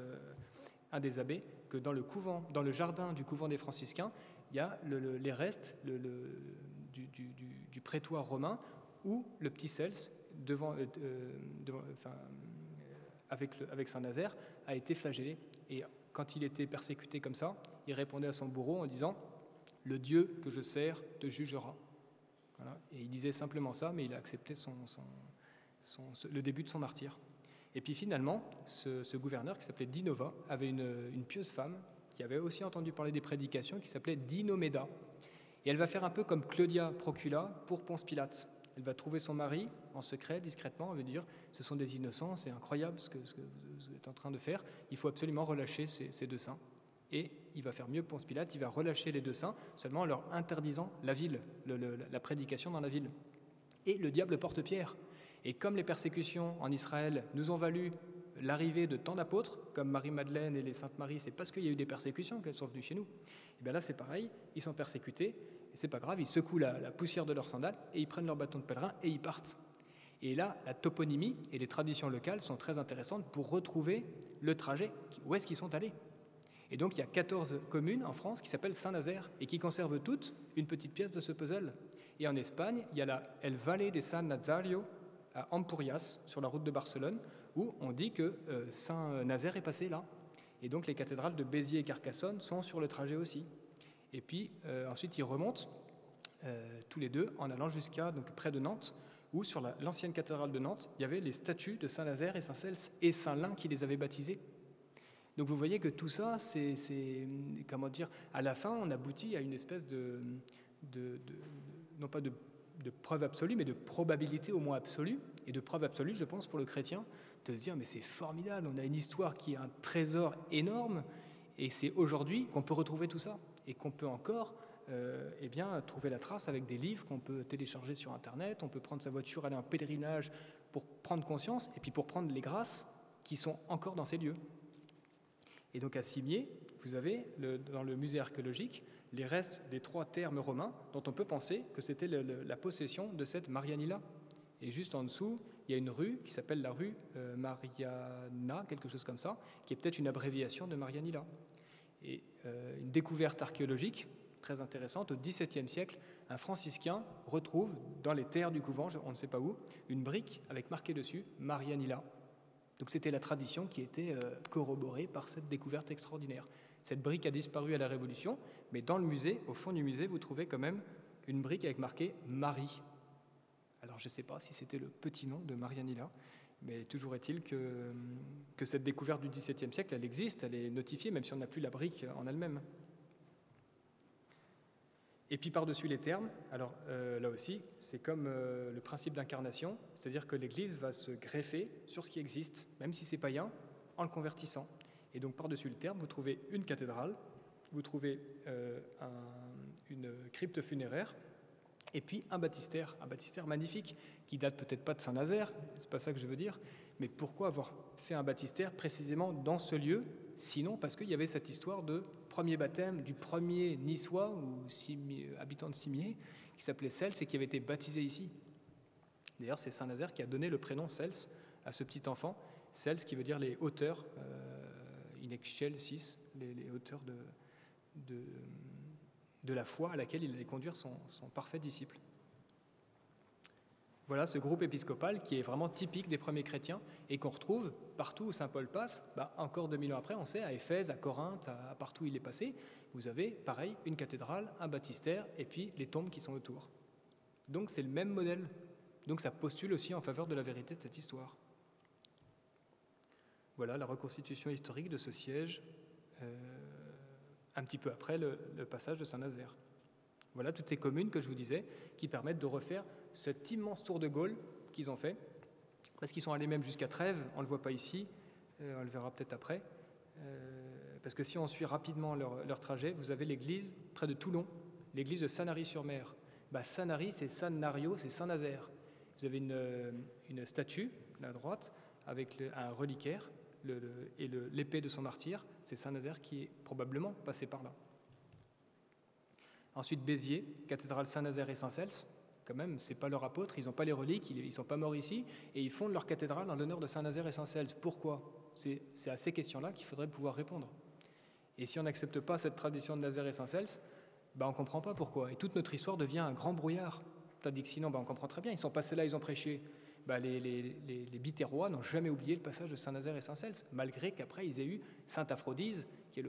Speaker 1: un des abbés, que dans le jardin du couvent des franciscains, il y a les restes du prétoire romain où le petit Cels, avec Saint Nazaire, a été flagellé. Et quand il était persécuté comme ça, il répondait à son bourreau en disant « Le Dieu que je sers te jugera ». Voilà. Et il disait simplement ça, mais il a accepté le début de son martyre. Et puis finalement, ce gouverneur qui s'appelait Dinova avait une pieuse femme qui avait aussi entendu parler des prédications, qui s'appelait Dinomeda. Et elle va faire un peu comme Claudia Procula pour Ponce Pilate. Elle va trouver son mari en secret, discrètement, elle va dire « ce sont des innocents, c'est incroyable ce que vous êtes en train de faire, il faut absolument relâcher ces deux saints ». Et il va faire mieux que Ponce Pilate, il va relâcher les deux saints, seulement en leur interdisant la ville, la prédication dans la ville. Et le diable porte pierre. Et comme les persécutions en Israël nous ont valu l'arrivée de tant d'apôtres, comme Marie-Madeleine et les Saintes Marie, c'est parce qu'il y a eu des persécutions qu'elles sont venues chez nous. Et bien là, c'est pareil, ils sont persécutés, et c'est pas grave, ils secouent la poussière de leurs sandales, et ils prennent leur bâton de pèlerin, et ils partent. Et là, la toponymie et les traditions locales sont très intéressantes pour retrouver le trajet, où est-ce qu'ils sont allés. Et donc, il y a 14 communes en France qui s'appellent Saint-Nazaire, et qui conservent toutes une petite pièce de ce puzzle. Et en Espagne, il y a la El Valle de San Nazario, à Empurias, sur la route de Barcelone, où on dit que Saint-Nazaire est passé là. Et donc les cathédrales de Béziers et Carcassonne sont sur le trajet aussi. Et puis ensuite ils remontent tous les deux en allant jusqu'à près de Nantes, où sur l'ancienne cathédrale de Nantes, il y avait les statues de Saint-Nazaire et Saint-Cels et Saint-Lin qui les avaient baptisés. Donc vous voyez que tout ça, comment dire, à la fin on aboutit à une espèce non pas de preuve absolue, mais de probabilité au moins absolue, et de preuve absolue, je pense, pour le chrétien, de se dire, mais c'est formidable, on a une histoire qui est un trésor énorme, et c'est aujourd'hui qu'on peut retrouver tout ça, et qu'on peut encore trouver la trace avec des livres qu'on peut télécharger sur Internet, on peut prendre sa voiture, aller en pèlerinage pour prendre conscience, et puis pour prendre les grâces qui sont encore dans ces lieux. Et donc à Cimiez, vous avez, dans le musée archéologique, les restes des 3 thermes romains dont on peut penser que c'était la possession de cette Marianilla. Et juste en dessous, il y a une rue qui s'appelle la rue Mariana, quelque chose comme ça, qui est peut-être une abréviation de Marianilla. Et une découverte archéologique très intéressante, au XVIIe siècle, un franciscain retrouve dans les terres du couvent, on ne sait pas où, une brique avec marqué dessus Marianilla. Donc c'était la tradition qui était corroborée par cette découverte extraordinaire. Cette brique a disparu à la Révolution, mais dans le musée, au fond du musée, vous trouvez quand même une brique avec marqué Marie. Alors je ne sais pas si c'était le petit nom de Marianilla, mais toujours est-il que cette découverte du XVIIe siècle, elle existe, elle est notifiée, même si on n'a plus la brique en elle-même. Et puis par-dessus les termes, alors là aussi, c'est comme le principe d'incarnation, c'est-à-dire que l'Église va se greffer sur ce qui existe, même si c'est païen, en le convertissant. Et donc par-dessus le terme, vous trouvez une cathédrale, vous trouvez une crypte funéraire, et puis un baptistère magnifique, qui date peut-être pas de Saint-Nazaire, c'est pas ça que je veux dire, mais pourquoi avoir fait un baptistère précisément dans ce lieu, sinon parce qu'il y avait cette histoire de premier baptême du premier niçois ou habitant de Cimiez, qui s'appelait Cels et qui avait été baptisé ici. D'ailleurs, c'est Saint-Nazaire qui a donné le prénom Cels à ce petit enfant, Cels qui veut dire les hauteurs, in excelsis, les hauteurs de la foi à laquelle il allait conduire son parfait disciple. Voilà ce groupe épiscopal qui est vraiment typique des premiers chrétiens et qu'on retrouve partout où saint Paul passe. Encore 2000 ans après, on sait, à Éphèse, à Corinthe, partout où il est passé, vous avez, pareil, une cathédrale, un baptistère et puis les tombes qui sont autour. Donc c'est le même modèle. Donc ça postule aussi en faveur de la vérité de cette histoire. Voilà la reconstitution historique de ce siège un petit peu après le passage de Saint-Nazaire. Voilà toutes ces communes que je vous disais qui permettent de refaire cet immense tour de Gaule qu'ils ont fait, parce qu'ils sont allés même jusqu'à Trèves, on ne le voit pas ici, on le verra peut-être après, parce que si on suit rapidement leur trajet, vous avez l'église près de Toulon, l'église de Sanary-sur-Mer. Sanary, c'est San Nario, c'est Saint-Nazaire. Vous avez une statue à la droite avec un reliquaire et l'épée de son martyr, c'est Saint-Nazaire qui est probablement passé par là. Ensuite, Béziers, cathédrale Saint-Nazaire et Saint-Cels, quand même, c'est pas leur apôtre, ils n'ont pas les reliques, ils ne sont pas morts ici, et ils fondent leur cathédrale en l'honneur de Saint-Nazaire et Saint-Cels. Pourquoi ? C'est à ces questions-là qu'il faudrait pouvoir répondre. Et si on n'accepte pas cette tradition de Nazaire et Saint-Cels, on ne comprend pas pourquoi. Et toute notre histoire devient un grand brouillard. Tandis que sinon, on comprend très bien, ils sont passés là, ils ont prêché. Les Biterrois n'ont jamais oublié le passage de Saint-Nazaire et Saint-Cels, malgré qu'après, ils aient eu Saint Aphrodise, qui est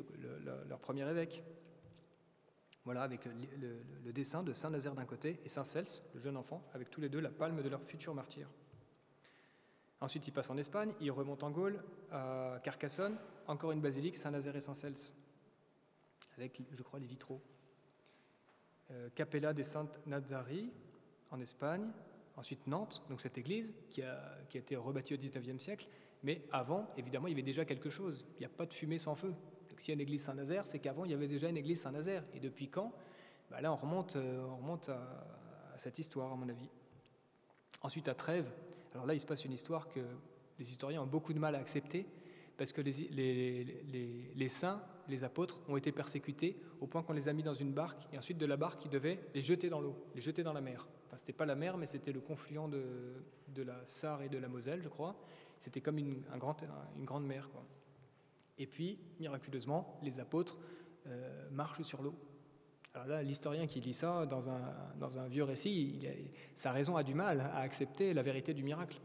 Speaker 1: leur premier évêque. Voilà, avec le dessin de Saint Nazaire d'un côté et Saint Cels, le jeune enfant, avec tous les deux la palme de leur futur martyr. Ensuite, il passe en Espagne, il remonte en Gaule, à Carcassonne, encore une basilique, Saint Nazaire et Saint Cels, avec, je crois, les vitraux. Capella des Saintes Nazari, en Espagne. Ensuite, Nantes, donc cette église qui a été rebâtie au XIXe siècle. Mais avant, évidemment, il y avait déjà quelque chose. Il n'y a pas de fumée sans feu. Donc, s'il y a une église Saint-Nazaire, c'est qu'avant, il y avait déjà une église Saint-Nazaire. Et depuis quand? Là, on remonte à cette histoire, à mon avis. Ensuite, à Trèves. Alors là, il se passe une histoire que les historiens ont beaucoup de mal à accepter, parce que les saints, les apôtres, ont été persécutés au point qu'on les a mis dans une barque, et ensuite de la barque, ils devaient les jeter dans l'eau, les jeter dans la mer. Enfin, c'était pas la mer, mais c'était le confluent de la Sarre et de la Moselle, je crois. C'était comme une grande mer, quoi. Et puis, miraculeusement, les apôtres marchent sur l'eau. Alors là, l'historien qui lit ça dans un vieux récit, sa raison a du mal à accepter la vérité du miracle.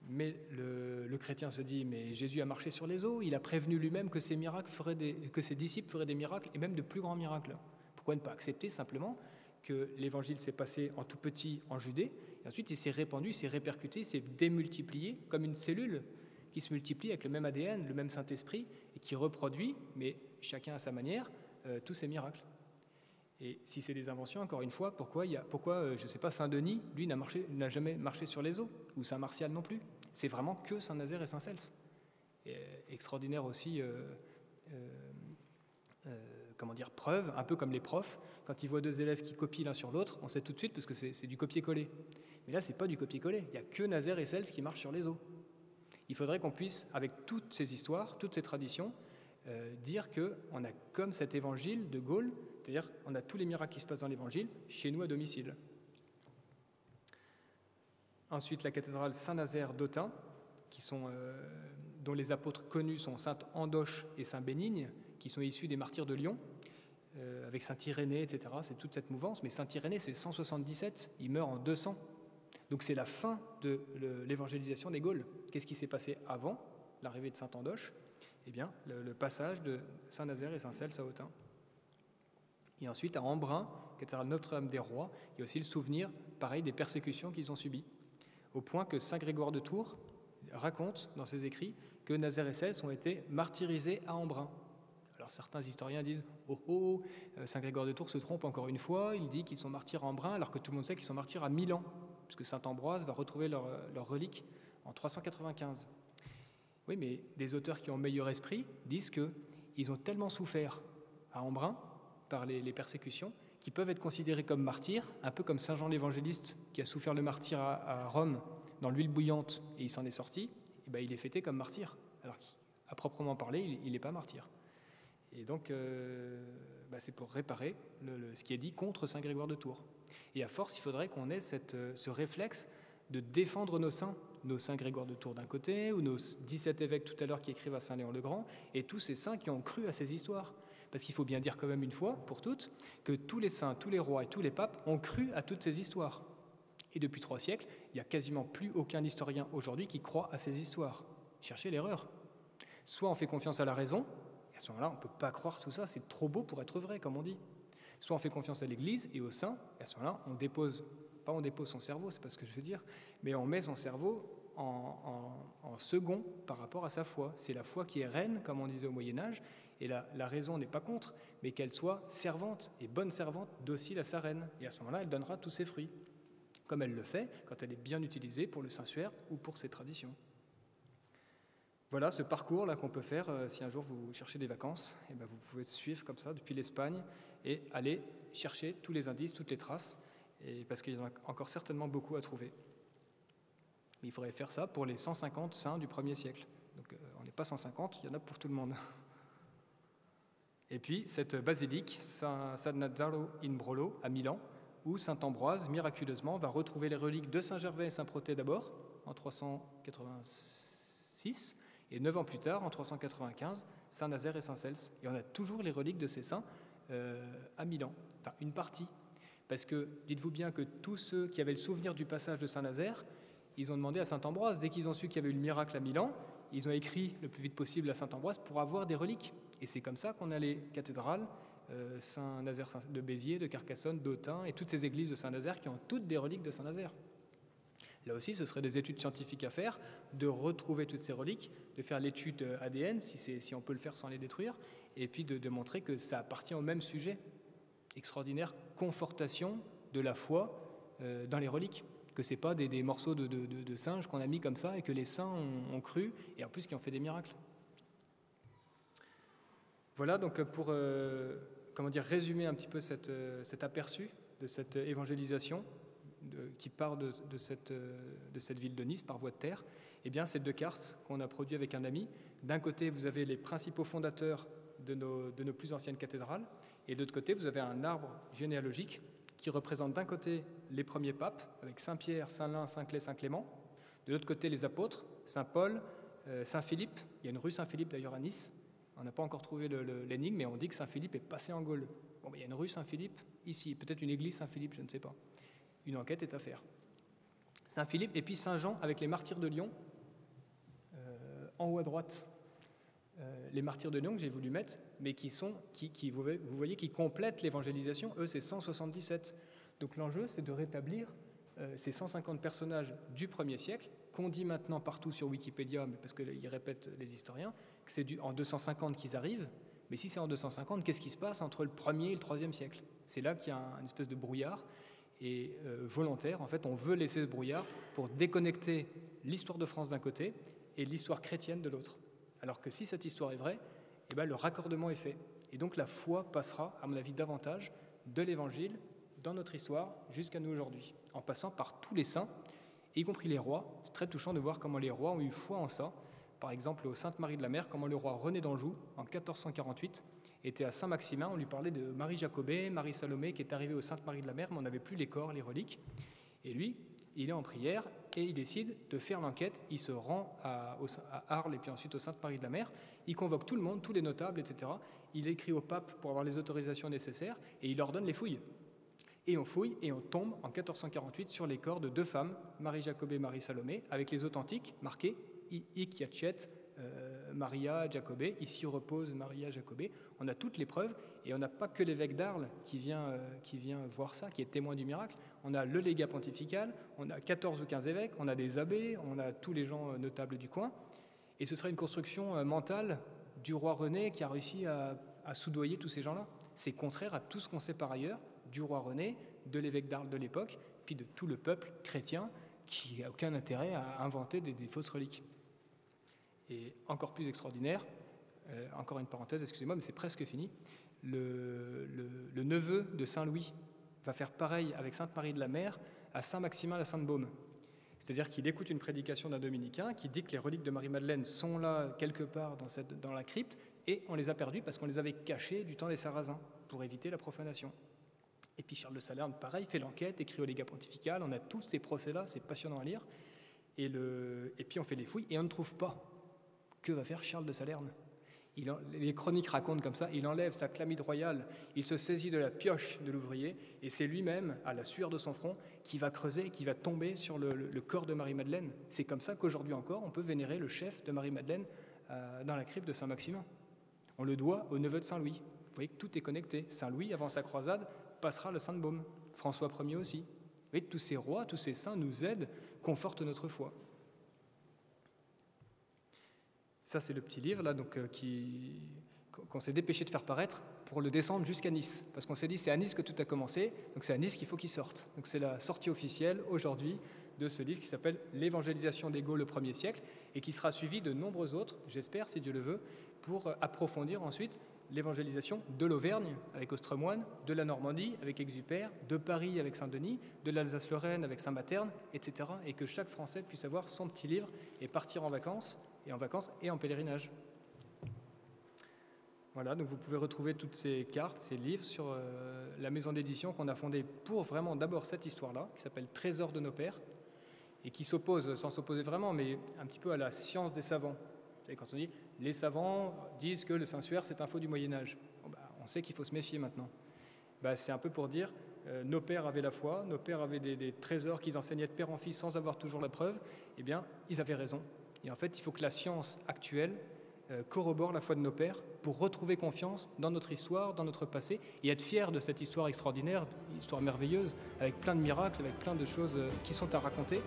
Speaker 1: Mais le chrétien se dit, mais Jésus a marché sur les eaux, il a prévenu lui-même que ses disciples feraient des miracles, et même de plus grands miracles. Pourquoi ne pas accepter simplement que l'évangile s'est passé en tout petit en Judée, et ensuite il s'est répandu, il s'est répercuté, il s'est démultiplié comme une cellule qui se multiplie avec le même ADN, le même Saint-Esprit, et qui reproduit, mais chacun à sa manière, tous ces miracles. Et si c'est des inventions, encore une fois, pourquoi je ne sais pas, Saint-Denis, lui, n'a jamais marché sur les eaux, ou Saint-Martial non plus. C'est vraiment que Saint-Nazaire et Saint-Cels. Extraordinaire aussi, preuve, un peu comme les profs, quand ils voient deux élèves qui copient l'un sur l'autre, on sait tout de suite parce que c'est du copier-coller. Mais là, ce n'est pas du copier-coller, il n'y a que Nazaire et Cels qui marchent sur les eaux. Il faudrait qu'on puisse, avec toutes ces histoires, toutes ces traditions, dire qu'on a comme cet évangile de Gaulle, c'est-à-dire qu'on a tous les miracles qui se passent dans l'évangile chez nous à domicile. Ensuite, la cathédrale Saint-Nazaire d'Autun, dont les apôtres connus sont Sainte Andoche et Saint Bénigne, qui sont issus des martyrs de Lyon, avec Saint Irénée, etc. C'est toute cette mouvance, mais Saint Irénée, c'est 177, il meurt en 200. Donc c'est la fin de l'évangélisation des Gaules. Qu'est-ce qui s'est passé avant l'arrivée de Saint Andoche? Eh bien, le passage de Saint-Nazaire et Saint-Cels à Autun. Et ensuite, à Embrun, cathédrale Notre-Dame des Rois, il y a aussi le souvenir, pareil, des persécutions qu'ils ont subies. Au point que Saint Grégoire de Tours raconte dans ses écrits que Nazaire et Cels ont été martyrisés à Embrun. Alors certains historiens disent « Oh, Saint Grégoire de Tours se trompe encore une fois, il dit qu'ils sont martyrs à Embrun, alors que tout le monde sait qu'ils sont martyrs à Milan, puisque Saint Ambroise va retrouver leur relique en 395. » Oui, mais des auteurs qui ont meilleur esprit disent qu'ils ont tellement souffert à Embrun par les persécutions qu'ils peuvent être considérés comme martyrs, un peu comme Saint Jean l'Évangéliste qui a souffert le martyre à Rome dans l'huile bouillante et il s'en est sorti, et ben, il est fêté comme martyr, alors qu'à proprement parler, il n'est pas martyr. Et donc, c'est pour réparer ce qui est dit contre Saint Grégoire de Tours. Et à force, il faudrait qu'on ait ce réflexe de défendre nos saints Grégoire de Tours d'un côté, ou nos 17 évêques tout à l'heure qui écrivent à Saint Léon le Grand, et tous ces saints qui ont cru à ces histoires. Parce qu'il faut bien dire quand même une fois, pour toutes, que tous les saints, tous les rois et tous les papes ont cru à toutes ces histoires. Et depuis 3 siècles, il n'y a quasiment plus aucun historien aujourd'hui qui croit à ces histoires. Cherchez l'erreur. Soit on fait confiance à la raison, et à ce moment-là, on ne peut pas croire tout ça, c'est trop beau pour être vrai, comme on dit. Soit on fait confiance à l'Église et aux saints, et à ce moment-là, on dépose son cerveau, c'est pas ce que je veux dire, mais on met son cerveau en second par rapport à sa foi. C'est la foi qui est reine, comme on disait au Moyen-Âge, et la raison n'est pas contre, mais qu'elle soit servante, et bonne servante, docile à sa reine. Et à ce moment-là, elle donnera tous ses fruits, comme elle le fait quand elle est bien utilisée pour le Saint-Suaire ou pour ses traditions. Voilà ce parcours-là qu'on peut faire si un jour vous cherchez des vacances. Et ben vous pouvez suivre comme ça depuis l'Espagne et aller chercher tous les indices, toutes les traces, et parce qu'il y en a encore certainement beaucoup à trouver. Mais il faudrait faire ça pour les 150 saints du 1er siècle. Donc on n'est pas 150, il y en a pour tout le monde. Et puis cette basilique, San Nazzaro in Brolo, à Milan, où saint Ambroise, miraculeusement, va retrouver les reliques de saint Gervais et saint Protais d'abord, en 386, et 9 ans plus tard, en 395, saint Nazaire et saint Cels. Et on a toujours les reliques de ces saints à Milan, enfin une partie. Parce que, dites-vous bien que tous ceux qui avaient le souvenir du passage de saint Nazaire, ils ont demandé à saint Ambroise, dès qu'ils ont su qu'il y avait eu le miracle à Milan, ils ont écrit le plus vite possible à saint Ambroise pour avoir des reliques. Et c'est comme ça qu'on a les cathédrales Saint-Nazaire de Béziers, de Carcassonne, d'Autun, et toutes ces églises de Saint-Nazaire qui ont toutes des reliques de Saint-Nazaire. Là aussi, ce serait des études scientifiques à faire, de retrouver toutes ces reliques, de faire l'étude ADN, si on peut le faire sans les détruire, et puis de montrer que ça appartient au même sujet. Extraordinaire confortation de la foi dans les reliques, que ce n'est pas des morceaux de singes qu'on a mis comme ça et que les saints ont cru, et en plus qui ont fait des miracles. Voilà, donc pour résumer un petit peu cet aperçu de cette évangélisation qui part de cette ville de Nice par voie de terre, eh bien, ces deux cartes qu'on a produites avec un ami. D'un côté, vous avez les principaux fondateurs de nos plus anciennes cathédrales, et de l'autre côté, vous avez un arbre généalogique qui représente d'un côté les premiers papes, avec Saint-Pierre, Saint-Lin, Saint-Claix, Saint-Clément, de l'autre côté les apôtres, Saint-Paul, Saint-Philippe. Il y a une rue Saint-Philippe d'ailleurs à Nice. On n'a pas encore trouvé l'énigme, mais on dit que Saint-Philippe est passé en Gaule. Bon, il y a une rue Saint-Philippe ici, peut-être une église Saint-Philippe, je ne sais pas. Une enquête est à faire. Saint-Philippe et puis Saint-Jean avec les martyrs de Lyon, en haut à droite. Les martyrs de Lyon que j'ai voulu mettre, mais vous voyez, qui complètent l'évangélisation. Eux, c'est 177. Donc l'enjeu, c'est de rétablir ces 150 personnages du 1er siècle, qu'on dit maintenant partout sur Wikipédia, mais parce qu'ils répètent les historiens, que c'est en 250 qu'ils arrivent. Mais si c'est en 250, qu'est-ce qui se passe entre le 1er et le 3e siècle? C'est là qu'il y a une espèce de brouillard, et volontaire. En fait, on veut laisser ce brouillard pour déconnecter l'histoire de France d'un côté et l'histoire chrétienne de l'autre. Alors que si cette histoire est vraie, eh bien, le raccordement est fait. Et donc la foi passera, à mon avis, davantage de l'Évangile dans notre histoire jusqu'à nous aujourd'hui, en passant par tous les saints, y compris les rois. C'est très touchant de voir comment les rois ont eu foi en ça. Par exemple, au Sainte-Marie de la Mer, comment le roi René d'Anjou, en 1448, était à Saint-Maximin. On lui parlait de Marie Jacobée, Marie Salomé, qui est arrivée au Sainte-Marie de la Mer, mais on n'avait plus les corps, les reliques. Et lui, il est en prière et il décide de faire l'enquête. Il se rend à Arles et puis ensuite au Sainte-Marie de la Mer. Il convoque tout le monde, tous les notables, etc. Il écrit au pape pour avoir les autorisations nécessaires et il ordonne les fouilles. Et on fouille et on tombe en 1448 sur les corps de deux femmes, Marie Jacobée et Marie Salomé, avec les authentiques marqués Hic Jacet Maria Jacobée, ici repose Maria Jacobée. On a toutes les preuves et on n'a pas que l'évêque d'Arles qui vient voir ça, qui est témoin du miracle. On a le légat pontifical, on a 14 ou 15 évêques, on a des abbés, on a tous les gens notables du coin. Et ce serait une construction mentale du roi René qui a réussi à soudoyer tous ces gens-là. C'est contraire à tout ce qu'on sait par ailleurs du roi René, de l'évêque d'Arles de l'époque, puis de tout le peuple chrétien qui n'a aucun intérêt à inventer des fausses reliques. Et encore plus extraordinaire, encore une parenthèse, excusez-moi, mais c'est presque fini, le neveu de Saint-Louis va faire pareil avec Sainte-Marie de la Mer à Saint-Maximin la Sainte-Baume. C'est-à-dire qu'il écoute une prédication d'un dominicain qui dit que les reliques de Marie-Madeleine sont là quelque part dans la crypte et on les a perdues parce qu'on les avait cachées du temps des Sarrasins pour éviter la profanation. Et puis Charles de Salerne, pareil, fait l'enquête, écrit au légat pontifical, on a tous ces procès-là, c'est passionnant à lire. Et puis on fait les fouilles et on ne trouve pas. Que va faire Charles de Salerne? Les chroniques racontent comme ça, il enlève sa chlamyde royale, il se saisit de la pioche de l'ouvrier, et c'est lui-même, à la sueur de son front, qui va creuser, qui va tomber sur le corps de Marie-Madeleine. C'est comme ça qu'aujourd'hui encore, on peut vénérer le chef de Marie-Madeleine dans la crypte de Saint-Maximin. On le doit au neveu de Saint-Louis. Vous voyez que tout est connecté. Saint-Louis, avant sa croisade, passera le Sainte-Baume. François Ier aussi. Vous voyez que tous ces rois, tous ces saints nous aident, confortent notre foi. Ça, c'est le petit livre là, donc, qu'on s'est dépêché de faire paraître pour le descendre jusqu'à Nice. Parce qu'on s'est dit, c'est à Nice que tout a commencé, donc c'est à Nice qu'il faut qu'il sorte. Donc c'est la sortie officielle aujourd'hui de ce livre qui s'appelle « L'évangélisation des Gaules au 1er siècle » et qui sera suivi de nombreux autres, j'espère, si Dieu le veut, pour approfondir ensuite l'évangélisation de l'Auvergne avec Ostremoine, de la Normandie avec Exupère, de Paris avec Saint-Denis, de l'Alsace-Lorraine avec Saint-Materne, etc. Et que chaque Français puisse avoir son petit livre et partir en vacances et en pèlerinage. Voilà, donc vous pouvez retrouver toutes ces cartes, ces livres sur la maison d'édition qu'on a fondée pour vraiment d'abord cette histoire-là, qui s'appelle Trésor de nos pères, et qui s'oppose, sans s'opposer vraiment, mais un petit peu à la science des savants. Et quand on dit les savants disent que le Saint-Suaire c'est un faux du Moyen-Âge, on sait qu'il faut se méfier maintenant. C'est un peu pour dire nos pères avaient la foi, nos pères avaient des trésors qu'ils enseignaient de père en fils sans avoir toujours la preuve, eh bien ils avaient raison. Et en fait, il faut que la science actuelle corroborent la foi de nos pères pour retrouver confiance dans notre histoire, dans notre passé, et être fiers de cette histoire extraordinaire, histoire merveilleuse, avec plein de miracles, avec plein de choses qui sont à raconter.